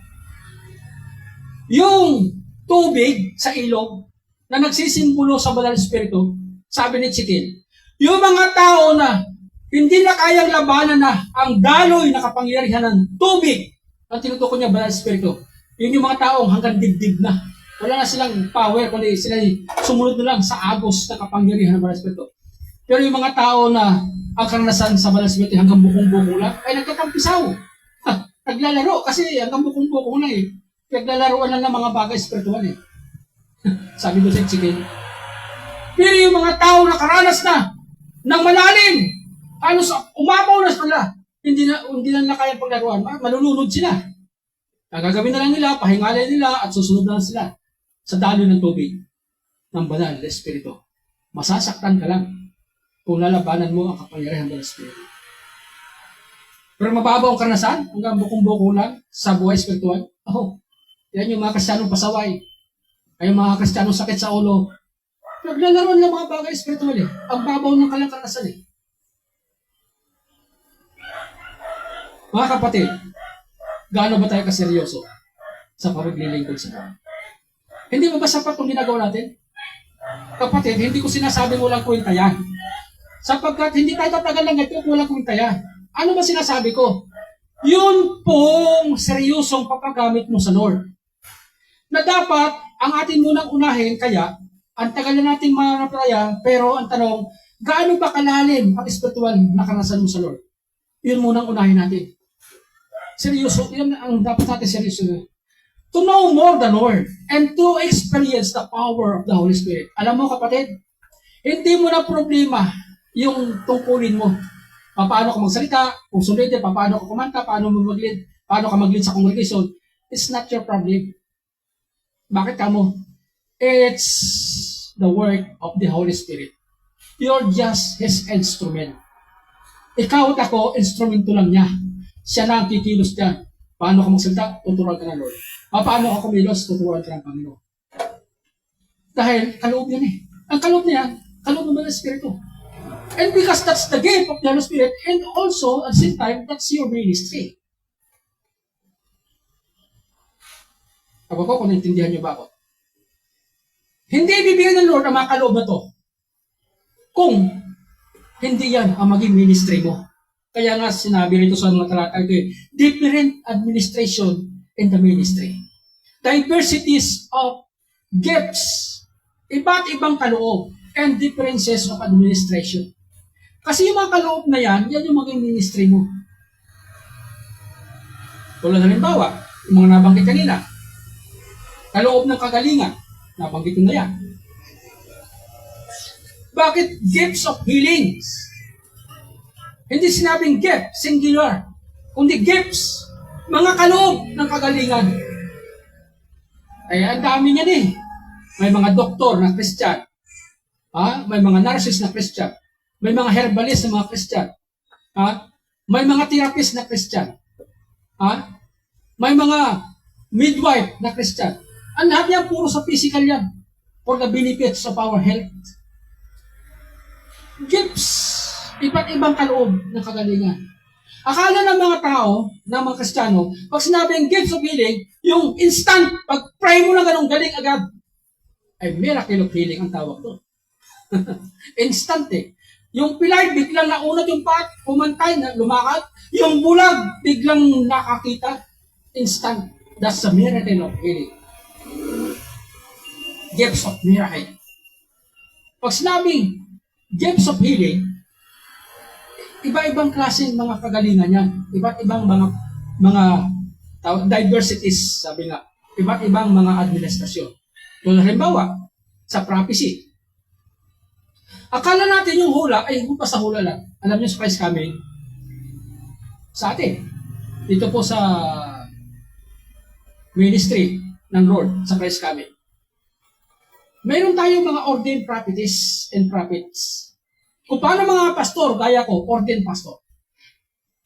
Yung tubig sa ilog na nagsisimbolo sa Banal na Espiritu, sabi ni Ezekiel, yung mga tao na hindi na kayang labanan na ang daloy na kapangyarihan ng tubig, ang tinutukoy niya Banal na Espiritu, yun yung mga taong hanggang dibdib na. Wala na silang power, kundi sila sumunod na lang sa agos na kapangyarihan ng Banal na Espiritu. Pero yung mga tao na ang karanasan sa Banal na Espiritu hanggang bukong-buko lang, ay nagtatampisaw. Naglalaro kasi hanggang bukong-buko lang eh. Naglalaroan lang ng mga bagay espiritual eh. Sabi ko sa Ezekiel. Pero yung mga tao na karanas na ng malalim, umabaw na pala, hindi na kaya paglaruan, malulunod sila. Ang gagawin na lang nila, pahingalin nila at susunod na lang sila sa daloy ng tubig ng Banal na Espiritu. Masasaktan ka lang kung lalabanan mo ang kapangyarihan ng Espiritu. Pero mababaw ang karanasan, hanggang bukong-buko lang sa buhay espiritual. Yan yung mga Kristiyanong pasaway. Ay yung mga Kristiyanong sakit sa ulo. Naglalaroan lang mga bagay espiritual eh. Ang babaw ng kanilang karanasan eh. Mga kapatid, gaano ba tayo kaseryoso sa paglilingkod sa Diyos? Hindi mo ba sapat kung ginagawa natin? Kapatid, hindi ko sinasabing walang kwenta yan. Sapagkat hindi tayo tatagal lang ito kung walang kwenta yan. Ano ba sinasabi ko? Yun pong seryosong papagamit mo sa Lord. Na dapat, ang atin munang unahin, kaya, ang tagal na nating mananampalataya, pero ang tanong, gaano ba kalalim ang espiritual na karanasan mo sa Lord? Yun munang unahin natin. Seryoso, yun ang dapat natin seryoso. To know more the Lord and to experience the power of the Holy Spirit. Alam mo kapatid, hindi mo na problema yung tungkulin mo. Paano ka magsalita, kung sulitin, paano ka kumanta, paano ka mag-lead sa congregation. It's not your problem. Bakit ka mo? It's the work of the Holy Spirit. You're just His instrument. Ikaw at ako, instrumento lang niya. Siya na ang kikilos dyan. Paano ka magsalita? Tuturuan ka ng Lord. Paano ka kumilos? Tuturuan ka ng Panginoon. Dahil kaloob yan eh. Ang kaloob niya, kaloob naman ng Espiritu. And because that's the gift of the Holy Spirit, and also, at the same time, that's your ministry. Ako po, kung naintindihan niyo ba ako? Hindi bibigyan ng Lord ang mga kaloob na to kung hindi yan ang maging ministry mo. Kaya nga sinabi rito sa mga talata ito, different administration in the ministry. Diversities of gifts, iba't ibang kaloob, and differences of administration. Kasi yung mga kaloob na yan yung maging ministry mo. Tulad halimbawa, yung mga nabanggit kanina, kaloob ng kagalingan, nabanggit ko na yan. Bakit gifts of healings? Hindi sinabing gift, singular, kundi gifts, mga kaloob ng kagalingan. Ay, ang dami niyan eh. May mga doktor na Christian, may mga nurses na Christian, may mga herbalist na mga Christian, May mga therapist na Christian. Ha? May mga midwife na Christian. Ang lahat yan, puro sa physical yan. For the benefits of our health. Gifts. Iba't ibang kaloob ng kagalingan. Akala ng mga tao, ng mga Kristiyano, pag sinabing gifts of healing, yung instant, pag pray mo na ganun, galing agad. Ay, miracle of healing ang tawag doon. Instant eh. Yung pilay, biglang naunat yung pat, pumantay, lumakad. Yung bulag, biglang nakakita. Instant. That's the miracle of healing. Gifts of miracle. Pag sinabing gifts of healing, iba-ibang klaseng mga kagalingan yan. Iba't ibang mga diversities, sabi nga. Iba't ibang mga administrasyon. Kung halimbawa, sa prophecy. Akala natin yung hula, ay basta hula lang. Alam niyo sa Christ coming, sa atin, dito po sa ministry ng Lord, sa Christ coming. Mayroon tayong mga ordained prophetess and prophets. Kung paano mga pastor, gaya ko, ordained pastor.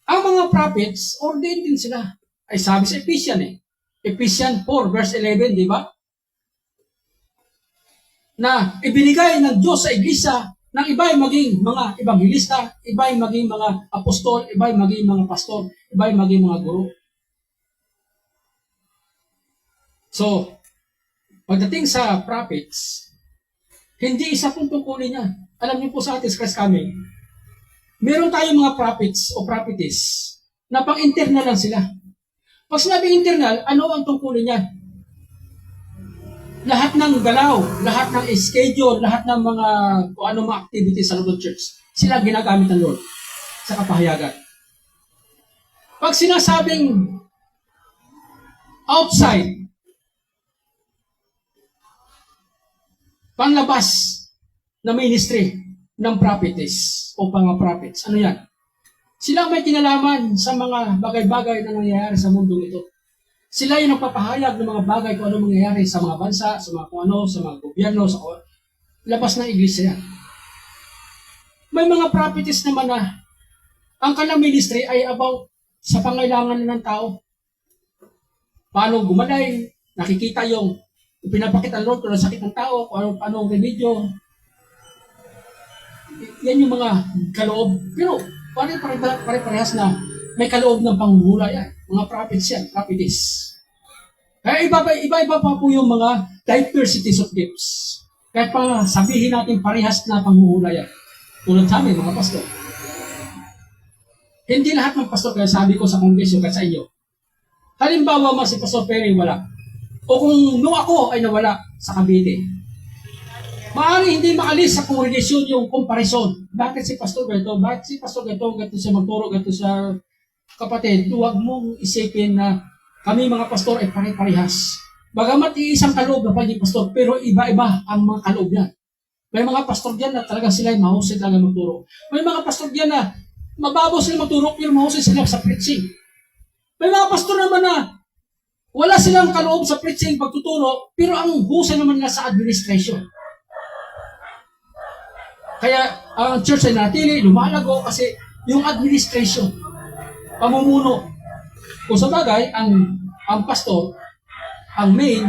Ang mga prophets, ordained din sila. Ay sabi sa Ephesians eh. Ephesians 4 verse 11, di ba? Na ibinigay ng Diyos sa iglesia ng iba ay maging mga ebanghilista, iba ay maging mga apostol, iba ay maging mga pastor, iba ay maging mga guro. So, pagdating sa prophets, hindi isa pong tungkulin niya. Alam niyo po sa atin, Christ coming, meron tayong mga prophets o prophetess na pang-internal lang sila. Pag sinabing internal, ano ang tungkulin niya? Lahat ng galaw, lahat ng schedule, lahat ng mga kung ano mga activities sa Lord Church, sila ginagamit ng Lord sa kapahayagan. Pag sinasabing outside, panlabas na ministry ng prophetess o mga prophets. Ano yan? Sila may kinalaman sa mga bagay-bagay na nangyayari sa mundong ito. Sila yung nagpapahayag ng mga bagay kung ano mangyayari sa mga bansa, sa mga kung ano, sa mga gobyerno, sa labas ng iglesia. May mga prophetess naman na ang kanilang ministry ay about sa pangailangan ng tao. Paano gumalay, nakikita yung pinapakita ng Lord kung ang sakit ng tao, kung paano ang remedyo. Yan yung mga kaloob. Pero pare-parehas na may kaloob ng panghuhula yan. Mga prophets yan, prophetess. Kaya iba-iba pa po yung mga diversities of gifts. Kaya pa sabihin natin parehas na panghuhula yan. Tulad sa amin, mga pastor. Hindi lahat ng pastor, kaya sabi ko sa kongresyo, kaya sa inyo. Halimbawa si Pastor Perry wala. O kung nung ako ay nawala sa Cavite. Maaari hindi maalis sa kongregasyon yung comparison. Bakit si Pastor ganito? Bakit si Pastor ganito? Ganito siya magturo, ganito siya. Kapatid, huwag mong isipin na kami mga pastor ay pare-parehas. Bagamat iisang kaloob na pagiging pastor, pero iba-iba ang mga kaloob niyan. May mga pastor diyan na talaga sila ay mahusay talaga magturo. May mga pastor diyan na mababaw sila magturo, pero mahusay sila sa preaching. May mga pastor naman na wala silang kaloob sa preaching, pagtuturo, pero ang husay naman nila sa administration. Kaya ang church ay natili, lumalago kasi yung administration, pamumuno. Kung sa bagay, ang pastor, ang main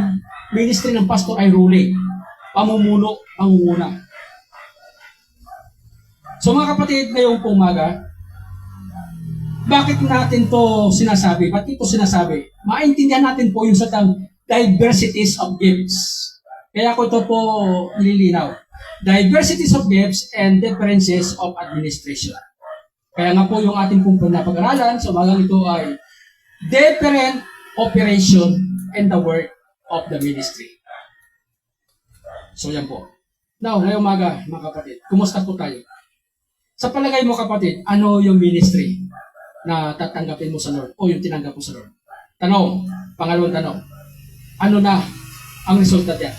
ministry ng pastor ay ruling. Pamumuno, pangunguna. So mga kapatid, ngayong umaga, bakit natin to sinasabi? Ba't ito sinasabi? Maintindihan natin po yung satang diversities of gifts. Kaya ko ito po nililinaw. Diversities of gifts and differences of administration. Kaya nga po yung ating pong pinapag-aralan sa umagang ito ay different operation and the work of the ministry. So yan po. Now, ngayong umaga, mga kapatid, kumusta po tayo? Sa palagay mo kapatid, ano yung ministry na tatanggapin mo sa Lord o yung tinanggap mo sa Lord? Tanong, pangalawang tanong, ano na ang resulta diyan?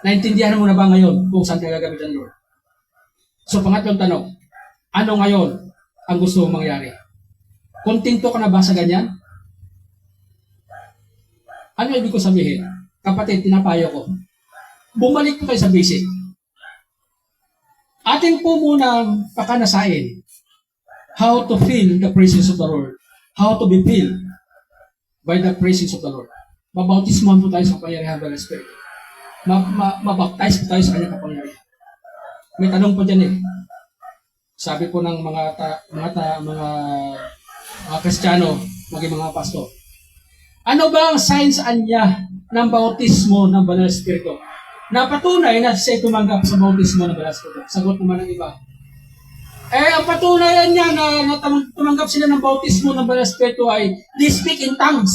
Naintindihan mo na ba ngayon kung saan ka gagamit ng Lord? So pangatlong tanong, ano ngayon ang gusto mong mangyari? Kontento ka na ba sa ganyan? Ano ibig ko sabihin? Kapatid, tinapayo ko. Bumalik ko kayo sa basic. Atin po munang pakanasain how to feel the presence of the Lord. How to be filled by the presence of the Lord. Mabautismohan po tayo sa kapangyarihan ng Espiritu. Mabaptize po tayo sa kanyang kapangyarihan. May tanong po dyan eh. Sabi po ng mga Kristiyano, maging mga pastor. Ano ba ang sign sa anya ng bautismo ng Banal Espiritu? Napatunay na siya tumanggap sa bautismo ng Banal Espiritu. Sagot naman ng iba. Ang patunayan niya na tumanggap sila ng bautismo ng Banal Espiritu ay they speak in tongues.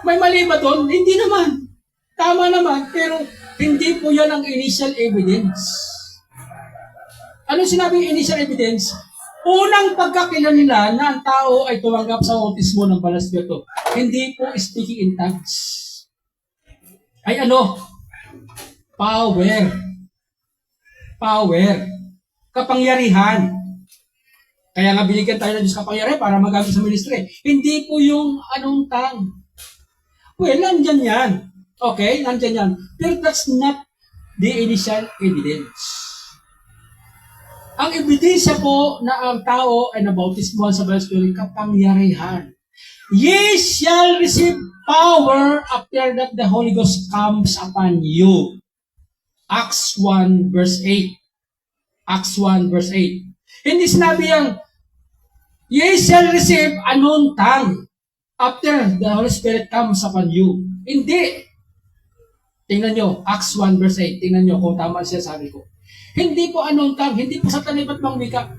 May mali ba doon? Hindi naman. Tama naman, pero hindi po yan ang initial evidence. Ano sinabing initial evidence? Unang pagkakilala nila na ang tao ay tumanggap sa bautismo ng Banal Espiritu. Hindi po speaking in tongues. Ay ano? Power. Kapangyarihan. Kaya nga binigyan tayo ng Diyos kapangyarihan para magamit sa ministry. Hindi po yung anong tongue. Well, nandyan yan. Okay, nandyan yan. Pero that's not the initial evidence. Ang ebidensya po na ang tao ay nabautismuhan sa Banal Espiritu, kapangyarihan. Ye shall receive power after that the Holy Ghost comes upon you. Acts 1 verse 8. Acts 1 verse 8. Hindi sinabi yung, ye shall receive unknown tongue after the Holy Spirit comes upon you. Hindi. Tingnan nyo, Acts 1 verse 8. Tingnan nyo kung tama siya sabi ko. Hindi po unknown tongue, hindi po sa talibat bang wika.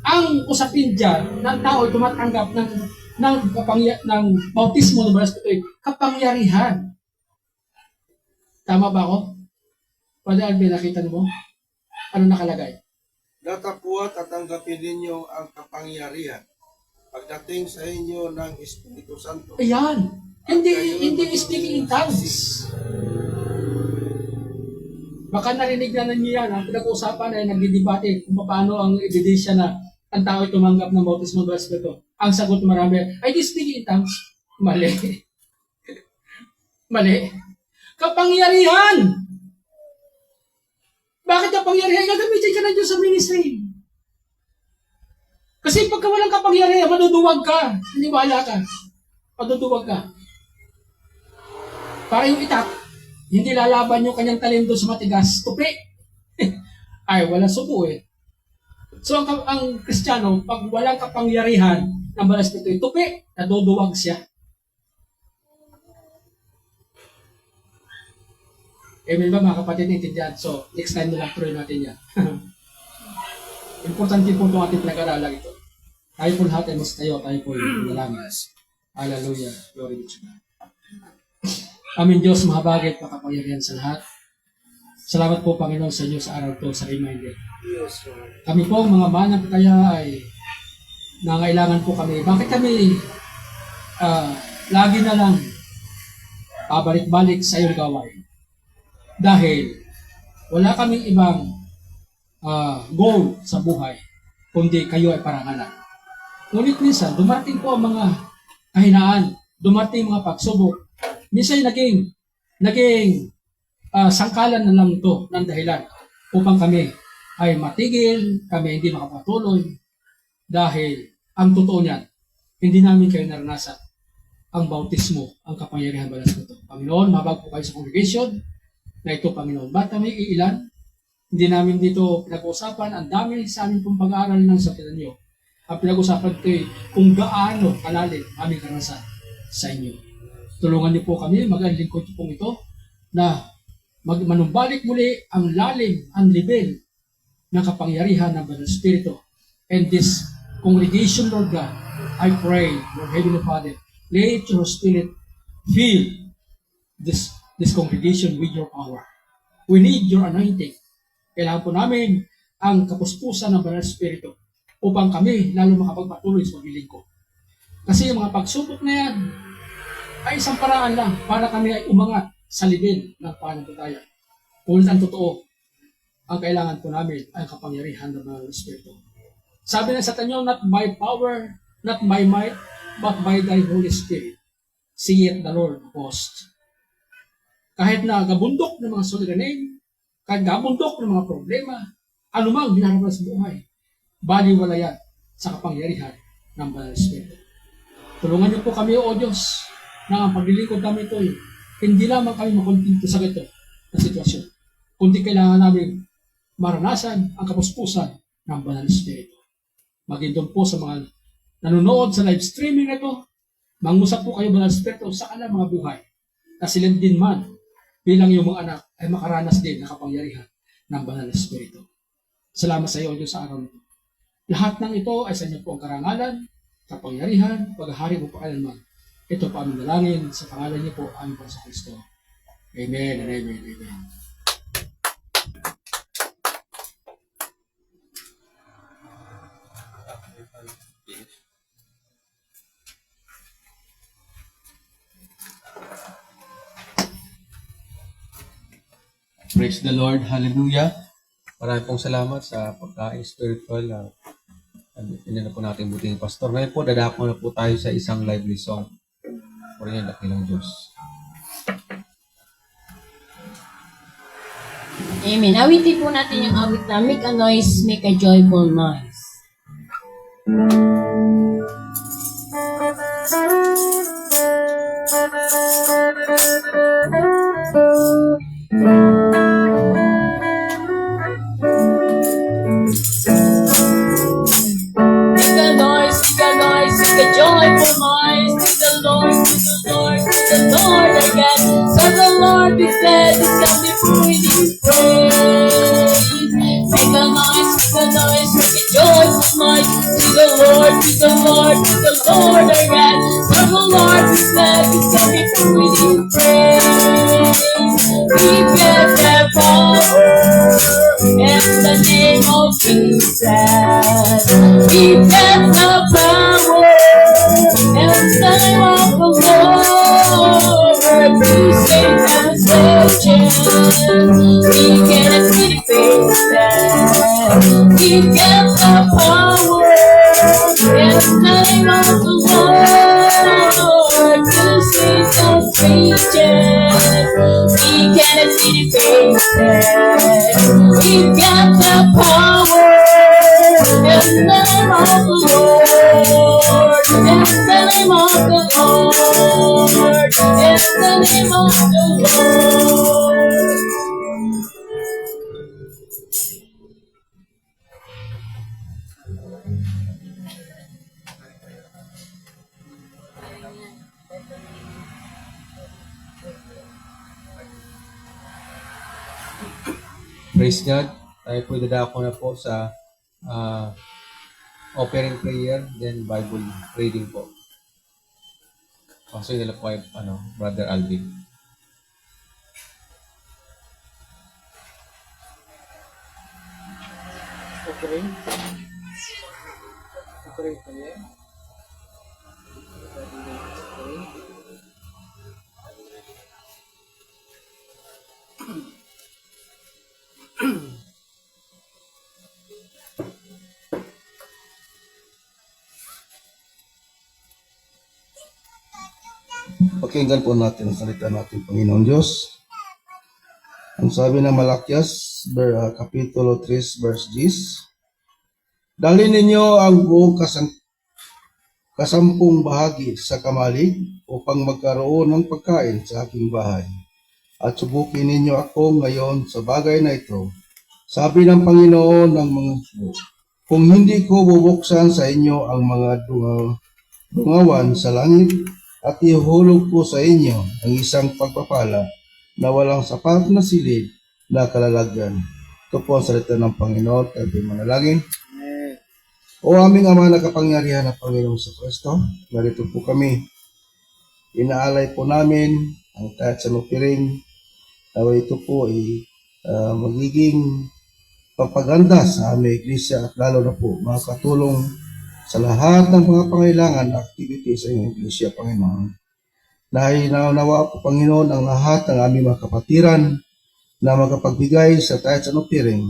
Ang usapin dyan ng tao ay tumatanggap ng bautismo ng Banal Espiritu, kapangyarihan. Tama ba ako? Padre Alvin, nakita mo? Ano nakalagay? Datapwat at tanggapin ninyo ang kapangyarihan pagdating sa inyo ng Espiritu Santo. Ayan. Hindi speaking in tongues. Baka narinig na ninyo yan. Ang pinag-uusapan ay nagdidebate kung paano ang ebidensya na ang tao ay tumanggap ng bautismo ng Banal Espiritu. Ang sagot marami ay di speaking in tongues. Mali. Mali. Kapangyarihan. Bakit kapangyarihan? Gagamitin ka na Diyos sa ministry. Kasi pagka walang kapangyarihan, maduduwag ka. Siniwala ka. Maduduwag ka. Para yung itak, hindi lalaban yung kanyang talento sa matigas. Tupi. Ay, walang subo eh. So, ang Kristiyano, pag walang kapangyarihan ng Banal Espiritu, tupi, naduduwag siya. Amen ba mga kapatid, intindihan? So, next time na lang tuloy natin yan. Importante po itong ating pinag-aralan ito. Tayo po lahat ay mas tayo po yung dalangin. Hallelujah. Glory be to God. Amin Diyos, mahabagit, makapangyarihan sa lahat. Salamat po Panginoon sa inyo sa araw to sa reminder. Kami po mga mananampalataya ay nangailangan po kami. Bakit kami lagi na lang pabalik-balik sa iyong gawain? Dahil wala kaming ibang goal sa buhay, kundi kayo ay parangalan. Ngunit minsan, dumating po ang mga kahinaan, dumating mga pagsubok. Minsan naging sangkalan na lang ito ng dahilan upang kami ay matigil, kami hindi makapatuloy. Dahil ang totoo niyan, hindi namin kayo naranasan ang bautismo, ang kapangyarihan Banal Espiritu. Panginoon, mabag po kayo sa congregation na ito, Panginoon. Ba't kami iilan? Hindi namin dito pinag-uusapan. Ang dami sa amin pong pag-aaral ng salita niyo. Ang pinag-uusapan ko kung gaano kalalim aming karanasan sa inyo. Tulungan niyo po kami, mag-alingkod pong ito, na manumbalik muli ang lalim, ang level ng kapangyarihan ng Banal Espiritu. And this congregation, Lord God, I pray, Lord Heavenly Father, let your Spirit fill this congregation with your power. We need your anointing. Kailangan po namin ang kapuspusan ng Banal Espiritu upang kami lalo makapagpatuloy sa paglilingkod. Kasi yung mga pagsubok na yan ay isang paraan lang para kami ay umangat sa level ng pananampalataya. Ngunit ang totoo, ang kailangan po namin ay kapangyarihan ng Banal Espiritu. Sabi ng sa tanyo, not by power, not by might, but by thy Holy Spirit. Saith the Lord of hosts. Kahit na gabundok ng mga suliranin, kahit gabundok ng mga problema, anumang ginagawa sa buhay, baliwala yan sa kapangyarihan ng Banal na Espiritu. Tulungan niyo po kami, O Diyos, na ang paglilingkod namin ito, hindi lamang kami makontinto sa ito na sitwasyon, kundi kailangan namin maranasan ang kapuspusan ng Banal na Espiritu. Maging doon po sa mga nanonood sa live streaming na ito, mangusap po kayo Banal na Espiritu sa kanilang mga buhay, na sila din man bilang iyong mga anak ay makaranas din ng kapangyarihan ng Banal na Espiritu. Salamat sa iyo, Diyos, sa araw nito. Lahat ng ito ay sa inyo po ang karangalan, kapangyarihan, paghahari mo pa kailanman. Ito pa aming dalangin sa pangalan niyo po, aming Panginoon sa Kristo. Amen and amen, amen. Praise the Lord. Hallelujah. Maraming pong salamat sa pagkain spiritual. Pinala po natin buting pastor. Ngayon po, dadako na po tayo sa isang lively song. Purihin ang dakilang Diyos. Amen. Awitin po natin yung awit na make a noise, make a joyful noise. Make a noise, make a noise, make a joyful noise to the Lord, to the Lord, to the Lord again. So the Lord be said, He shall be with His praise. Make a noise, make a joyful noise to the Lord, to the Lord, to the Lord again. So the Lord be said, He shall be with His praise. He gets the power in the name of Jesus. He gets the power in the name of the Lord to save salvation. He gets the faith. He gets the power in the name of the Lord to save salvation. He cannot see the faces. He got the power in the name of the Lord. In the name of the Lord. In the name of the Lord. Praise God. Tayo po dadako na po sa offering prayer, then Bible reading po. Pasok nila po ay Brother Alvin. Okay. Okay, kaya. Pakinggan po natin ang salita natin, Panginoon Diyos. Ang sabi ng Malakias, Kapitulo 3, verse 10, dalhin ninyo ang buong kasampung bahagi sa kamalig upang magkaroon ng pagkain sa aking bahay. At subukin ninyo ako ngayon sa bagay na ito. Sabi ng Panginoon ng mga hukbo, kung hindi ko bubuksan sa inyo ang mga dungawan sa langit, at ihulog ko sa inyo ang isang pagpapala na walang sapat na silid na kalalagyan. Ito po ang salita ng Panginoon. Tayo po manalangin. O aming Ama na kapangyarihan ng Panginoon sa Kristo, narito po kami. Inaalay po namin ang kahit sa lupiring. Nawa ito po ay magiging pagpaganda sa aming iglesia at lalo na po makakatulong sa lahat ng mga pangailangan at activities sa inyong iglesia, Panginoon. Nawa po, Panginoon, ang lahat ng aming mga kapatiran na magapagbigay sa kahit sa lupiring.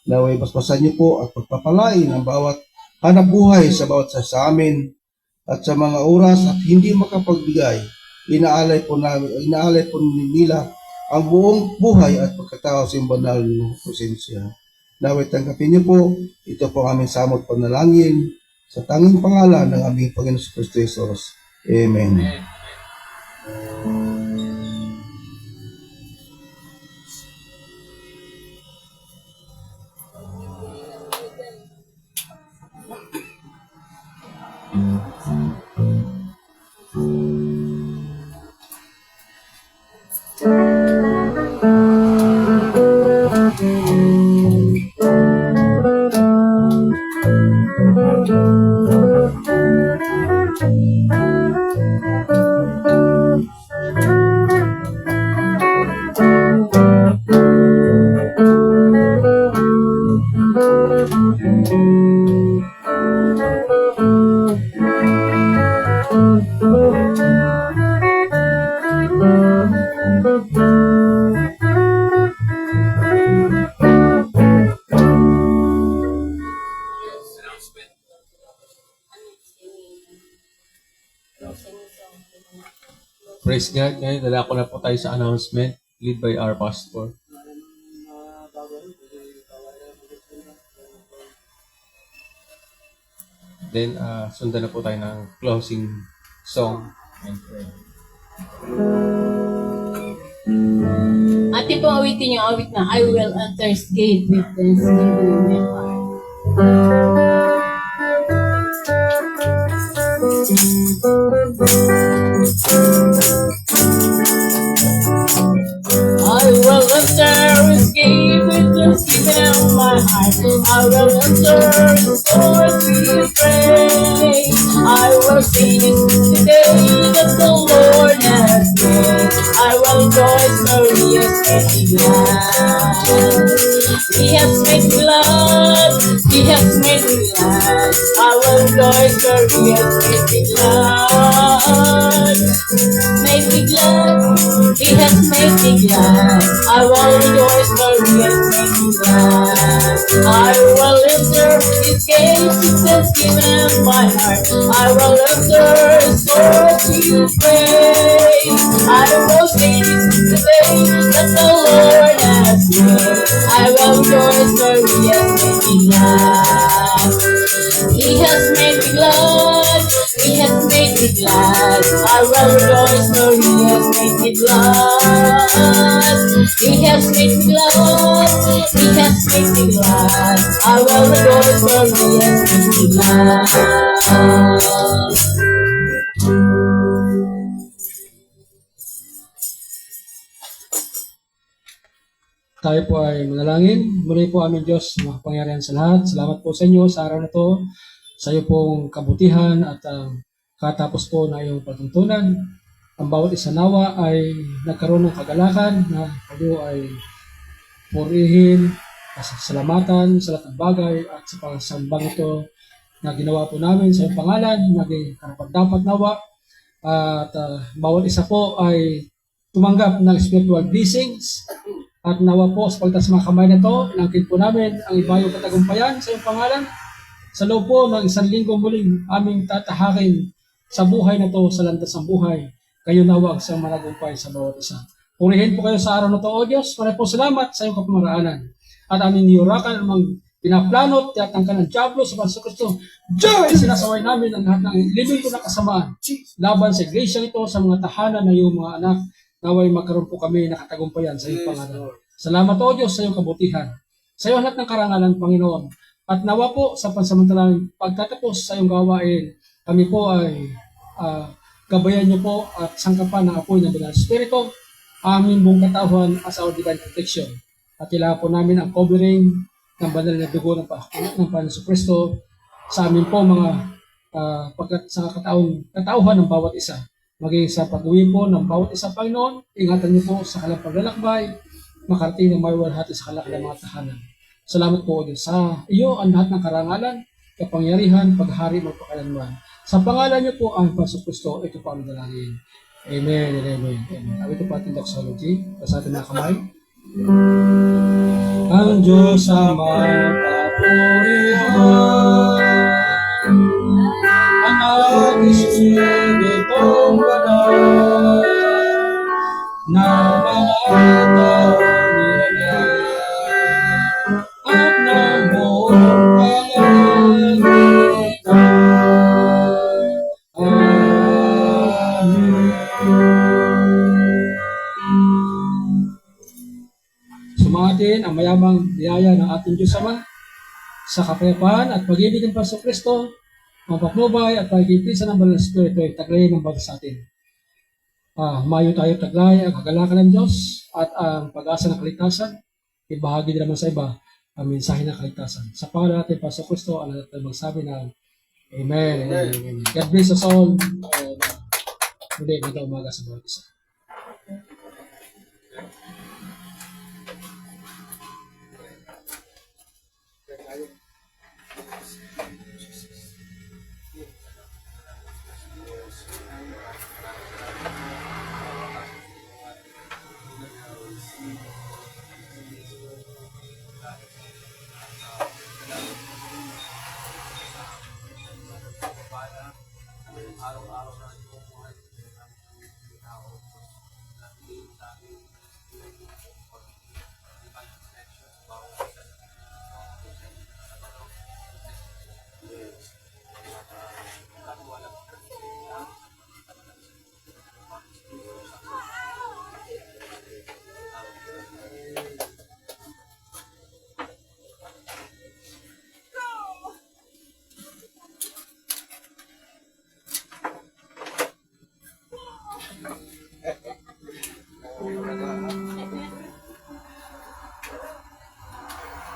Naway basbasan niyo po at pagpapalain ang bawat hanap buhay sa bawat sa amin at sa mga oras at hindi makapagbigay. Inaalay po nila ang buong buhay at pagkatao sa iyong banal na presensya. Naway tanggapin niyo po, ito po ang aming samot panalangin sa tanging pangalan ng aming Panginoon Kristo Jesus. Amen. Praise God. Ngayon, dalako na po tayo sa announcement lead by our pastor. Then, sundan na po tayo ng closing song and prayer. Ate po awitin yung awit na I will enter his gate with thanksgiving in my heart. I will enter his gate with thanksgiving in my heart. I will enter his doors with praise. I will sing the day that the Lord has made. I will rejoice, for He has made me glad. He has made me glad. He has made me glad. I will rejoice, for He has made me glad. Made me glad. He has made me glad. I will rejoice, for He has made me glad. I will enter His gates with thanksgiving in my heart. I will enter His doors to praise. I will sing the day that the Lord has made. I will rejoice, for He has made me glad. He has made me glad. He has made me glad. I will rejoice, for He has made me glad. He has made me glad. He has made me glad. I will rejoice, for He has made me glad. Tayo po ay manalangin. Muli po aming Diyos, makapangyarihan sa lahat. Salamat po sa inyo sa araw na to, sa iyo pong kabutihan at katapos po na iyong patuntunan. Ang bawat isa nawa ay nagkaroon ng kagalakan na kayo ay purihin, salamatan sa lahat ng bagay at sa pagsambang ito na ginawa po namin sa iyong pangalan, naging karapat-dapat nawa. At bawat isa po ay tumanggap ng spiritual blessings. At nawa po sa pagtas mga kamay na ito, langkit po namin ang ibayong katagumpayan sa iyong pangalan. Sa loob po ng 1 linggo muling aming tatahakin sa buhay na ito, sa landas ng buhay. Kayo nawa ang siyang managumpay sa bawat isa. Purihin po kayo sa araw na ito, O Diyos. Maraming po salamat sa iyong kapamaraanan. At aming niyurakan ang pinaplano at tangkan ng Diablo sa Panginoon Kristo. Diyos! Sinasaway namin ang lahat ng libing ko na kasamaan laban sa iglesia ito, sa mga tahanan na iyong mga anak. Naway magkaroon po kami nakatagumpayan sa iyong pangalan. Salamat o Diyos sa iyong kabutihan. Sa iyong lahat ng karangalan, Panginoon. At nawa po sa pansamantalang pagtatapos sa iyong gawain, kami po ay gabayan niyo po at sangkapan ng apoy ng Banal Espiritu, aming buong katawan as our divine protection. At kailangan po namin ang covering ng banal na dugo ng Panginoon Kristo sa amin po mga sa katauhan ng bawat isa. Maging sa pag-uwi po ng bawat isa, Panginoon, ingatan niyo po sa kalang paglalakbay, makarating ng mayawalhati sa kalakilang mga tahanan. Salamat po, Diyos. Sa iyo ang lahat ng karangalan, kapangyarihan, paghari, magpakalanman. Sa pangalan niyo po ang Panginoon Kristo, ito po ang dalangin. Amen and amen. Amen. Awit po ating doxology. Sa ating mga kamay. Ang Diyos ang magpapurihan, ang Espiritu banal na mga sumatin ang mayamang biyaya ng ating Diyos Ama sa kapayapaan at pag-ibig ng Paso Kristo, ang paknubay at pagkikisa ng Banal na Espiritu ay taglay ng bawat sa atin. Mayo tayo taglay ang kagalakan ng Diyos at ang pag-asa ng kaligtasan. Ibahagi din naman sa iba ang mensahe ng kaligtasan. Sa pangalan natin, Paso Kristo, ang natin magsabi ng Amen. Amen. God bless us all. Muli, magandang umaga sa bawat isa.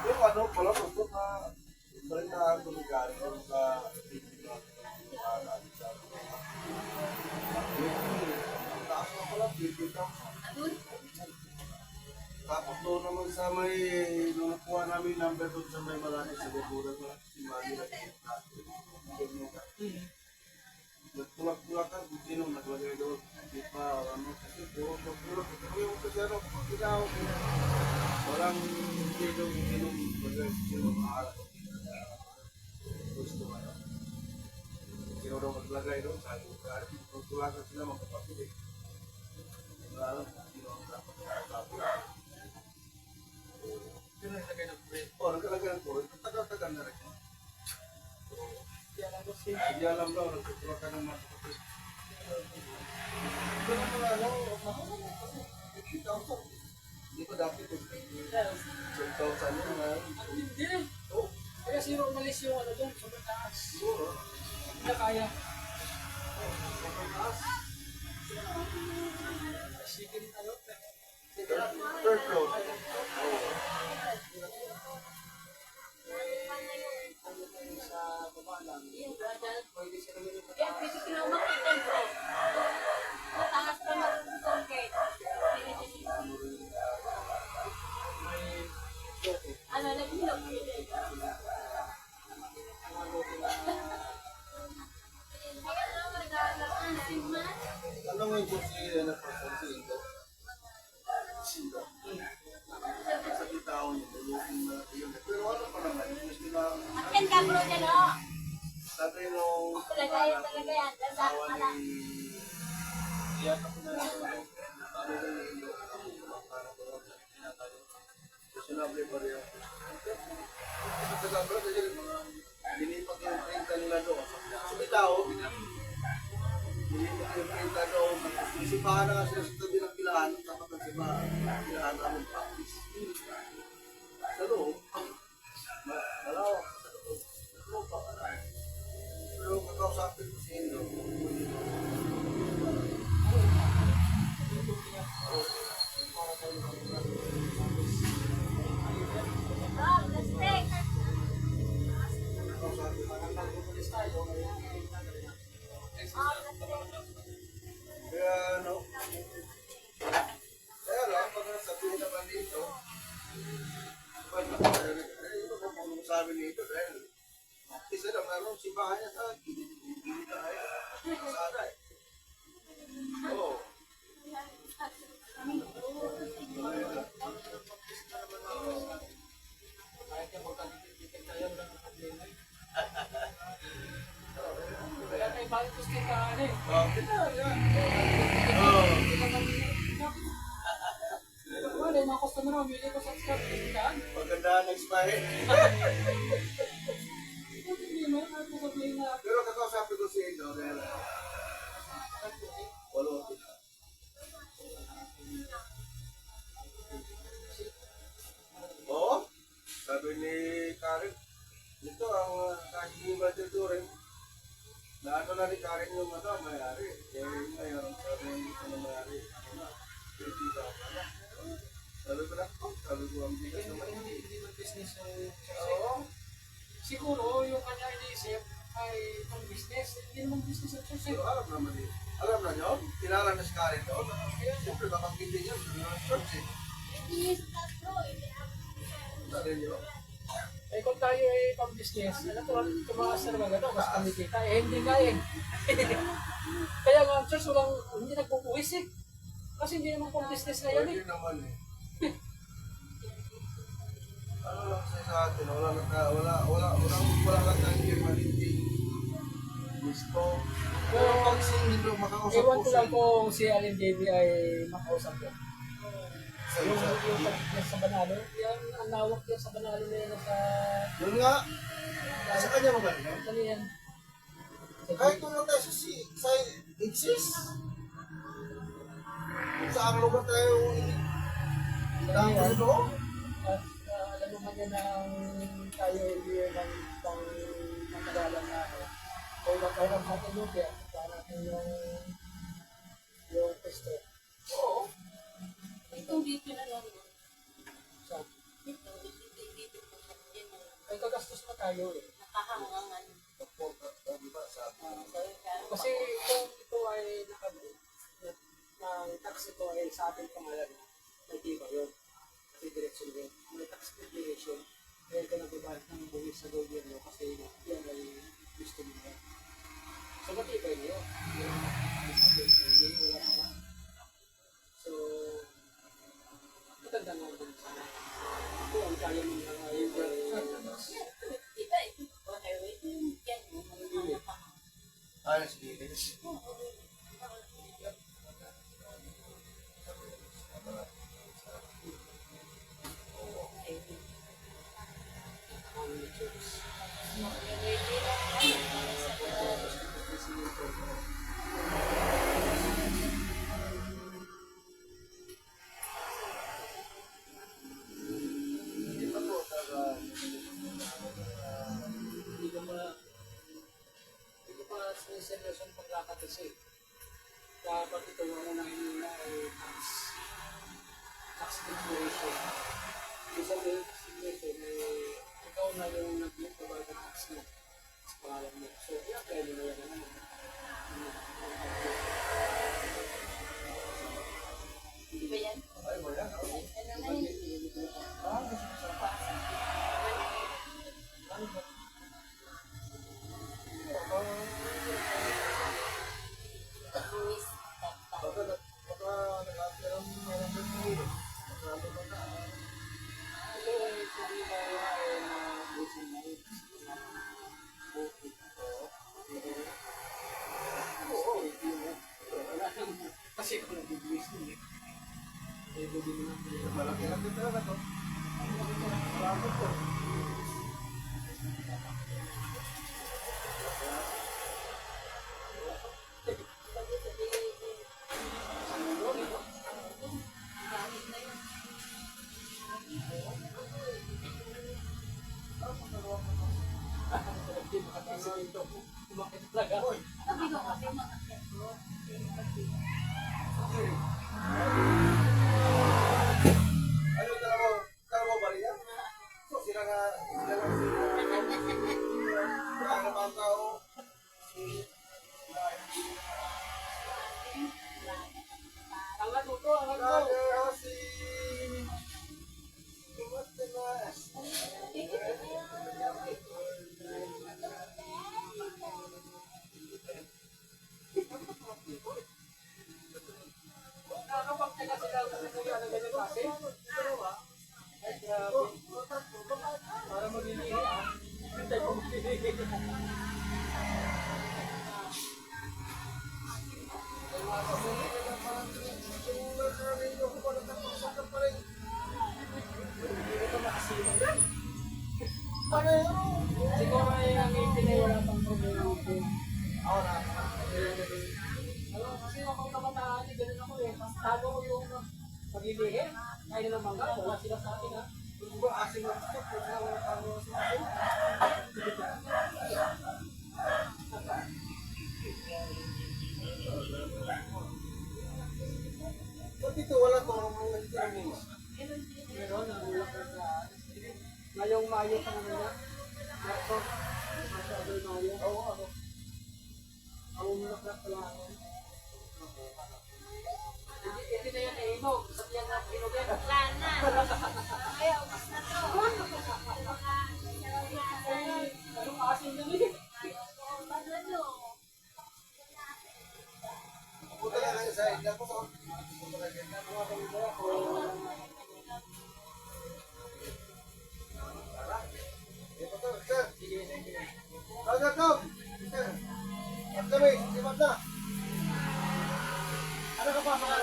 Yung ano pala, gusto na balitaan ko ng gano'n sa taas na pala, 50,000. Tapos doon naman sa may, nung nakuha namin number doon sa may malaki sa Gaburan ko, si Manny na nagtulak-tulak ka, kung sino naglagay doon. Di pa, ano, kasi puro tulak. Ito yung kasi ano, pag ikaw, walang hindi doon sinong bagay, sinong maharap. Gusto ka na. Sino daw maglagay doon, sabi ko, kaya tutulakan sila magkapatid eh. Wala alam kung sino ang dapat kakapit. Sino naglagay ng bread? Oo, naglagay ng bread. Tagal-tagal na rin. Hindi alam daw, nagtutulakan ng mga kapatid. Ito naman ano, hindi ko dati ito. 12,000 yun na. Hindi. Kaya sino umalis yung ano doon, sobrang taas. Hindi na kaya. Sobrang taas. Second, ano? Third floor. Sa baba lang. Pwede sila nila Kaya pwede ko lang makita, bro. Matangas pa mag-concrete. Ano, nag-hilap ko yun eh. Ano mo yung kursi na person si Indo? Sinda. Sa tao niya, tulungin na yun. Pero ano pa naman, yung sila, Akin ka, bro, dyan, oh. sabi nung Talaga yan. Sa asawa anak. ni Iyak ako na tulong. Sabi nung Indo, para tulong sa tinatayo. So sinabi pa rin ako. Sa gabra, kasi mga binipak yung prenta nila doon. Sa tao, binipak yung prenta doon. Isipahan na nga sila sa tabi ng pilahan. Dapat ang sipahan. Pilahan namin practice. Sa loob, malawak. Sa loob pa ka na. Pero kakausapin ko si Indo. Rob, respect. Kaya ano, kaya lang, pag nasabihin naman dito, ito po kung sabi nito dahil isa lang meron simbahan niya sa gilid na ay kasada eh. Oo. Kaya tayo bakit gusto ka, ano eh. Wala, yung mga customer mo, bili ko sa scrap, tindahan. Maganda ang expire. Hindi mo, ako sabihin na, Pero kakausapin ko si Indo dahil walo. si Brother Durin, na ano na ni Karen yung mayari. Eh, ngayon, sabi yung mayari, hindi daw ka na. Sabi ko na, sabi ko ang bigas naman. Hindi mo business yung siguro yung kanya iniisip ay pang business. Hindi naman business ang church. Pero alam naman eh. Alam na nyo, kilala na si Karen doon. Siyempre, babanggitin niya, yung church eh. Sabi niyo, Eh kung tayo ay pang business, natural tumaas na naman gano'n, mas kumikita. Eh hindi nga eh. Kaya nga ang church walang, hindi nagpupuwis eh. Kasi hindi naman pang business na yan eh. pwede naman eh. Ano lang sa atin, wala lang tayong malinding gusto. Pero pag singin doon, makausap Ewan po ko lang kung si Alin Davy ay makausap ko. Yung sa pag sa Banalo, yan, ang lawak yan sa Banalo na yan sa... Yun nga, sa kanya magaling. Ano yan? Kahit kung tayo sa exist, kung saan lugar tayo dahil doon, At alam mo man yan ang tayo hindi ng pang matagalan na ano. Kung magkailang sa atin yung kaya, para natin yung pesto. oo. Itong dito na lang. Sa, Dito po sa dyan. ay kagastos pa tayo eh. Nakahangangan. Kasi kung ito ay ng tax ito ay sa ating pangalan, may tiba yun. Kasi direksyon yun. May tax declaration. Kaya ka nagbabayad ng buwis sa gobyerno kasi yan ay gusto mo yan. So matibay na yun. Hindi wala ka. So, matanda nga din sana. Ito ang kaya mo na ngayon. Iba ito po. Highway. Yan. Mga pa. Ayos, Lilis. Hindi pa po, Hindi ko pa siniseryoso ang paglakad kasi. Dapat ito ang unahin nila ay tax declaration. Ibig sabihin, declaration, ikaw na yung nag-provide ng tax mo sa pangalan mo. So, i-apply mo na yan naman. Di ba yan? ay mo yan. Ano na yun? Luis. Baka nag-apirang meron din mo eh. Masyado ba na? Ito ay hindi na ay busin na yun. Bukit ito. Oo, hindi mo. Wala naman. Kasi kung nag-buwis nun eh. Eh, hindi mo na. Malaki lang din talaga to. Marami to. Hindi makakasip ito. Kumakit talaga. Sabi ko kasi makakit. Ano talaga ba rin yan? So sila nga sila. Kaya naman tao. Angat mo to, angat mo. Brother si Tumatenas. Nakakapagtaka sila kasi kuya na ganyan kasi. Pero ba? Ay, grabe. Para maglilihi ah. Hintay ko maglilihi. Siguro ay ang ipinay wala pang problema ko. Kasi ako kabataan, ganun ako eh. Mas tago ko yung paglilihi. Kaya ng mangga, wala sila sa akin ha. Kung ba asin lang ito, kung wala sa akin. dito, wala to. Meron, nangulaklak sa ngayong Mayo pa naman yan. Marso, Abril, Mayo. Oo, ako. Ang umulaklak pa lang ako. Hindi na yan eh, mo. Sabihan na, pinugyan. Anong asin yan eh? Punta lang kayo sa inyo po. Ano ka pa, mga?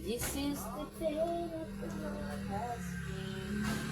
This is the day that the Lord has made.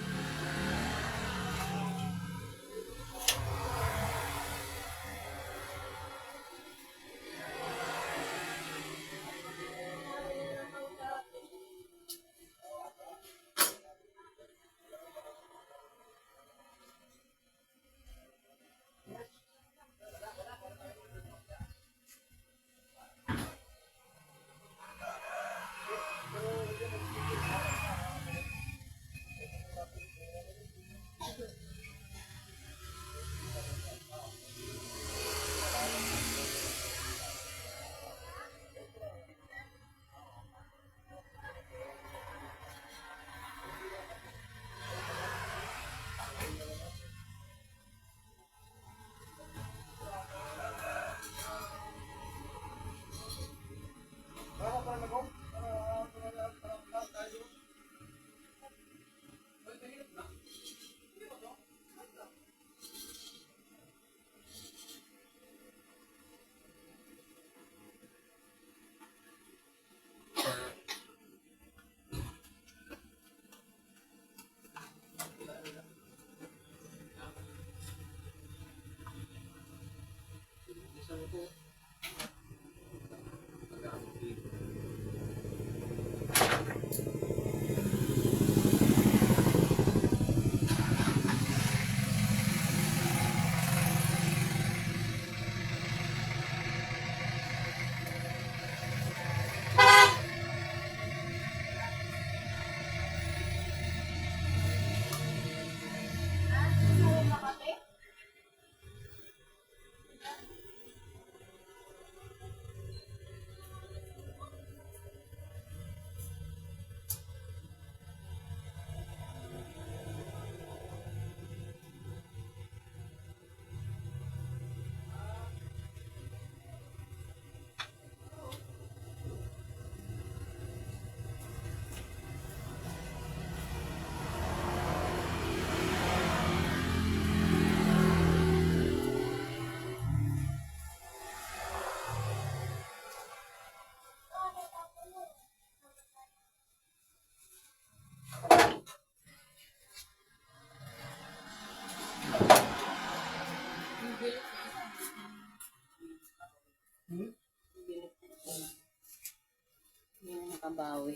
Hindi na nakabawi.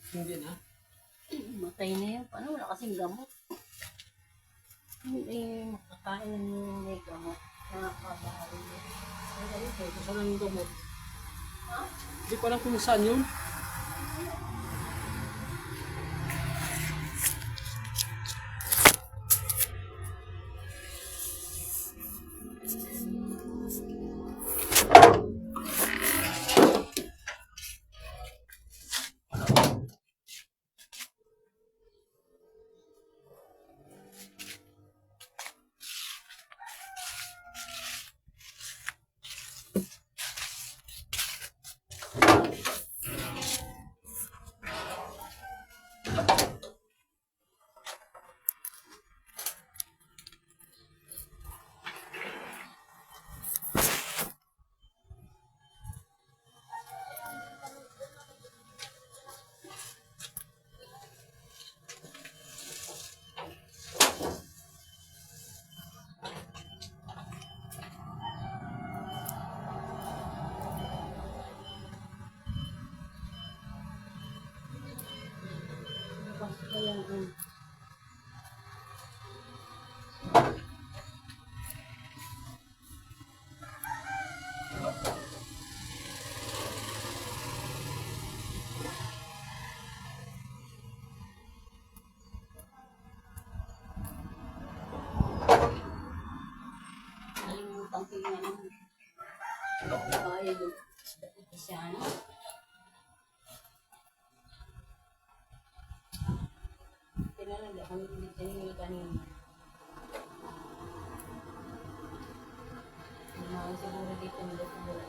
Hindi na. Matay na yun. Paano wala kasing gamot? Hindi makakain ng may gamot. Nakakabawi. Kung saan ang gamot? Hindi ko alam kung saan yun. Kaya yung siya, ano? Tinanong ako hindi tinanong kanina. Siguro dito nila siguro.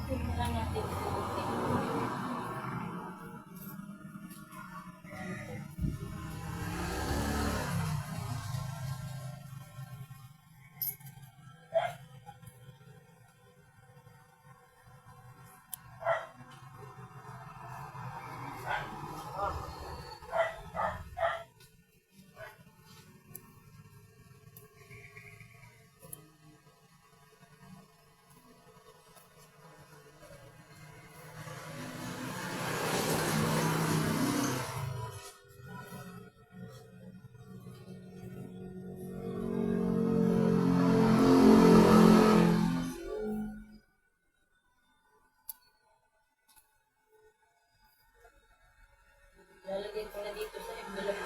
Tingnan natin. Lalagay ko na dito sa envelope.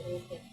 Okay.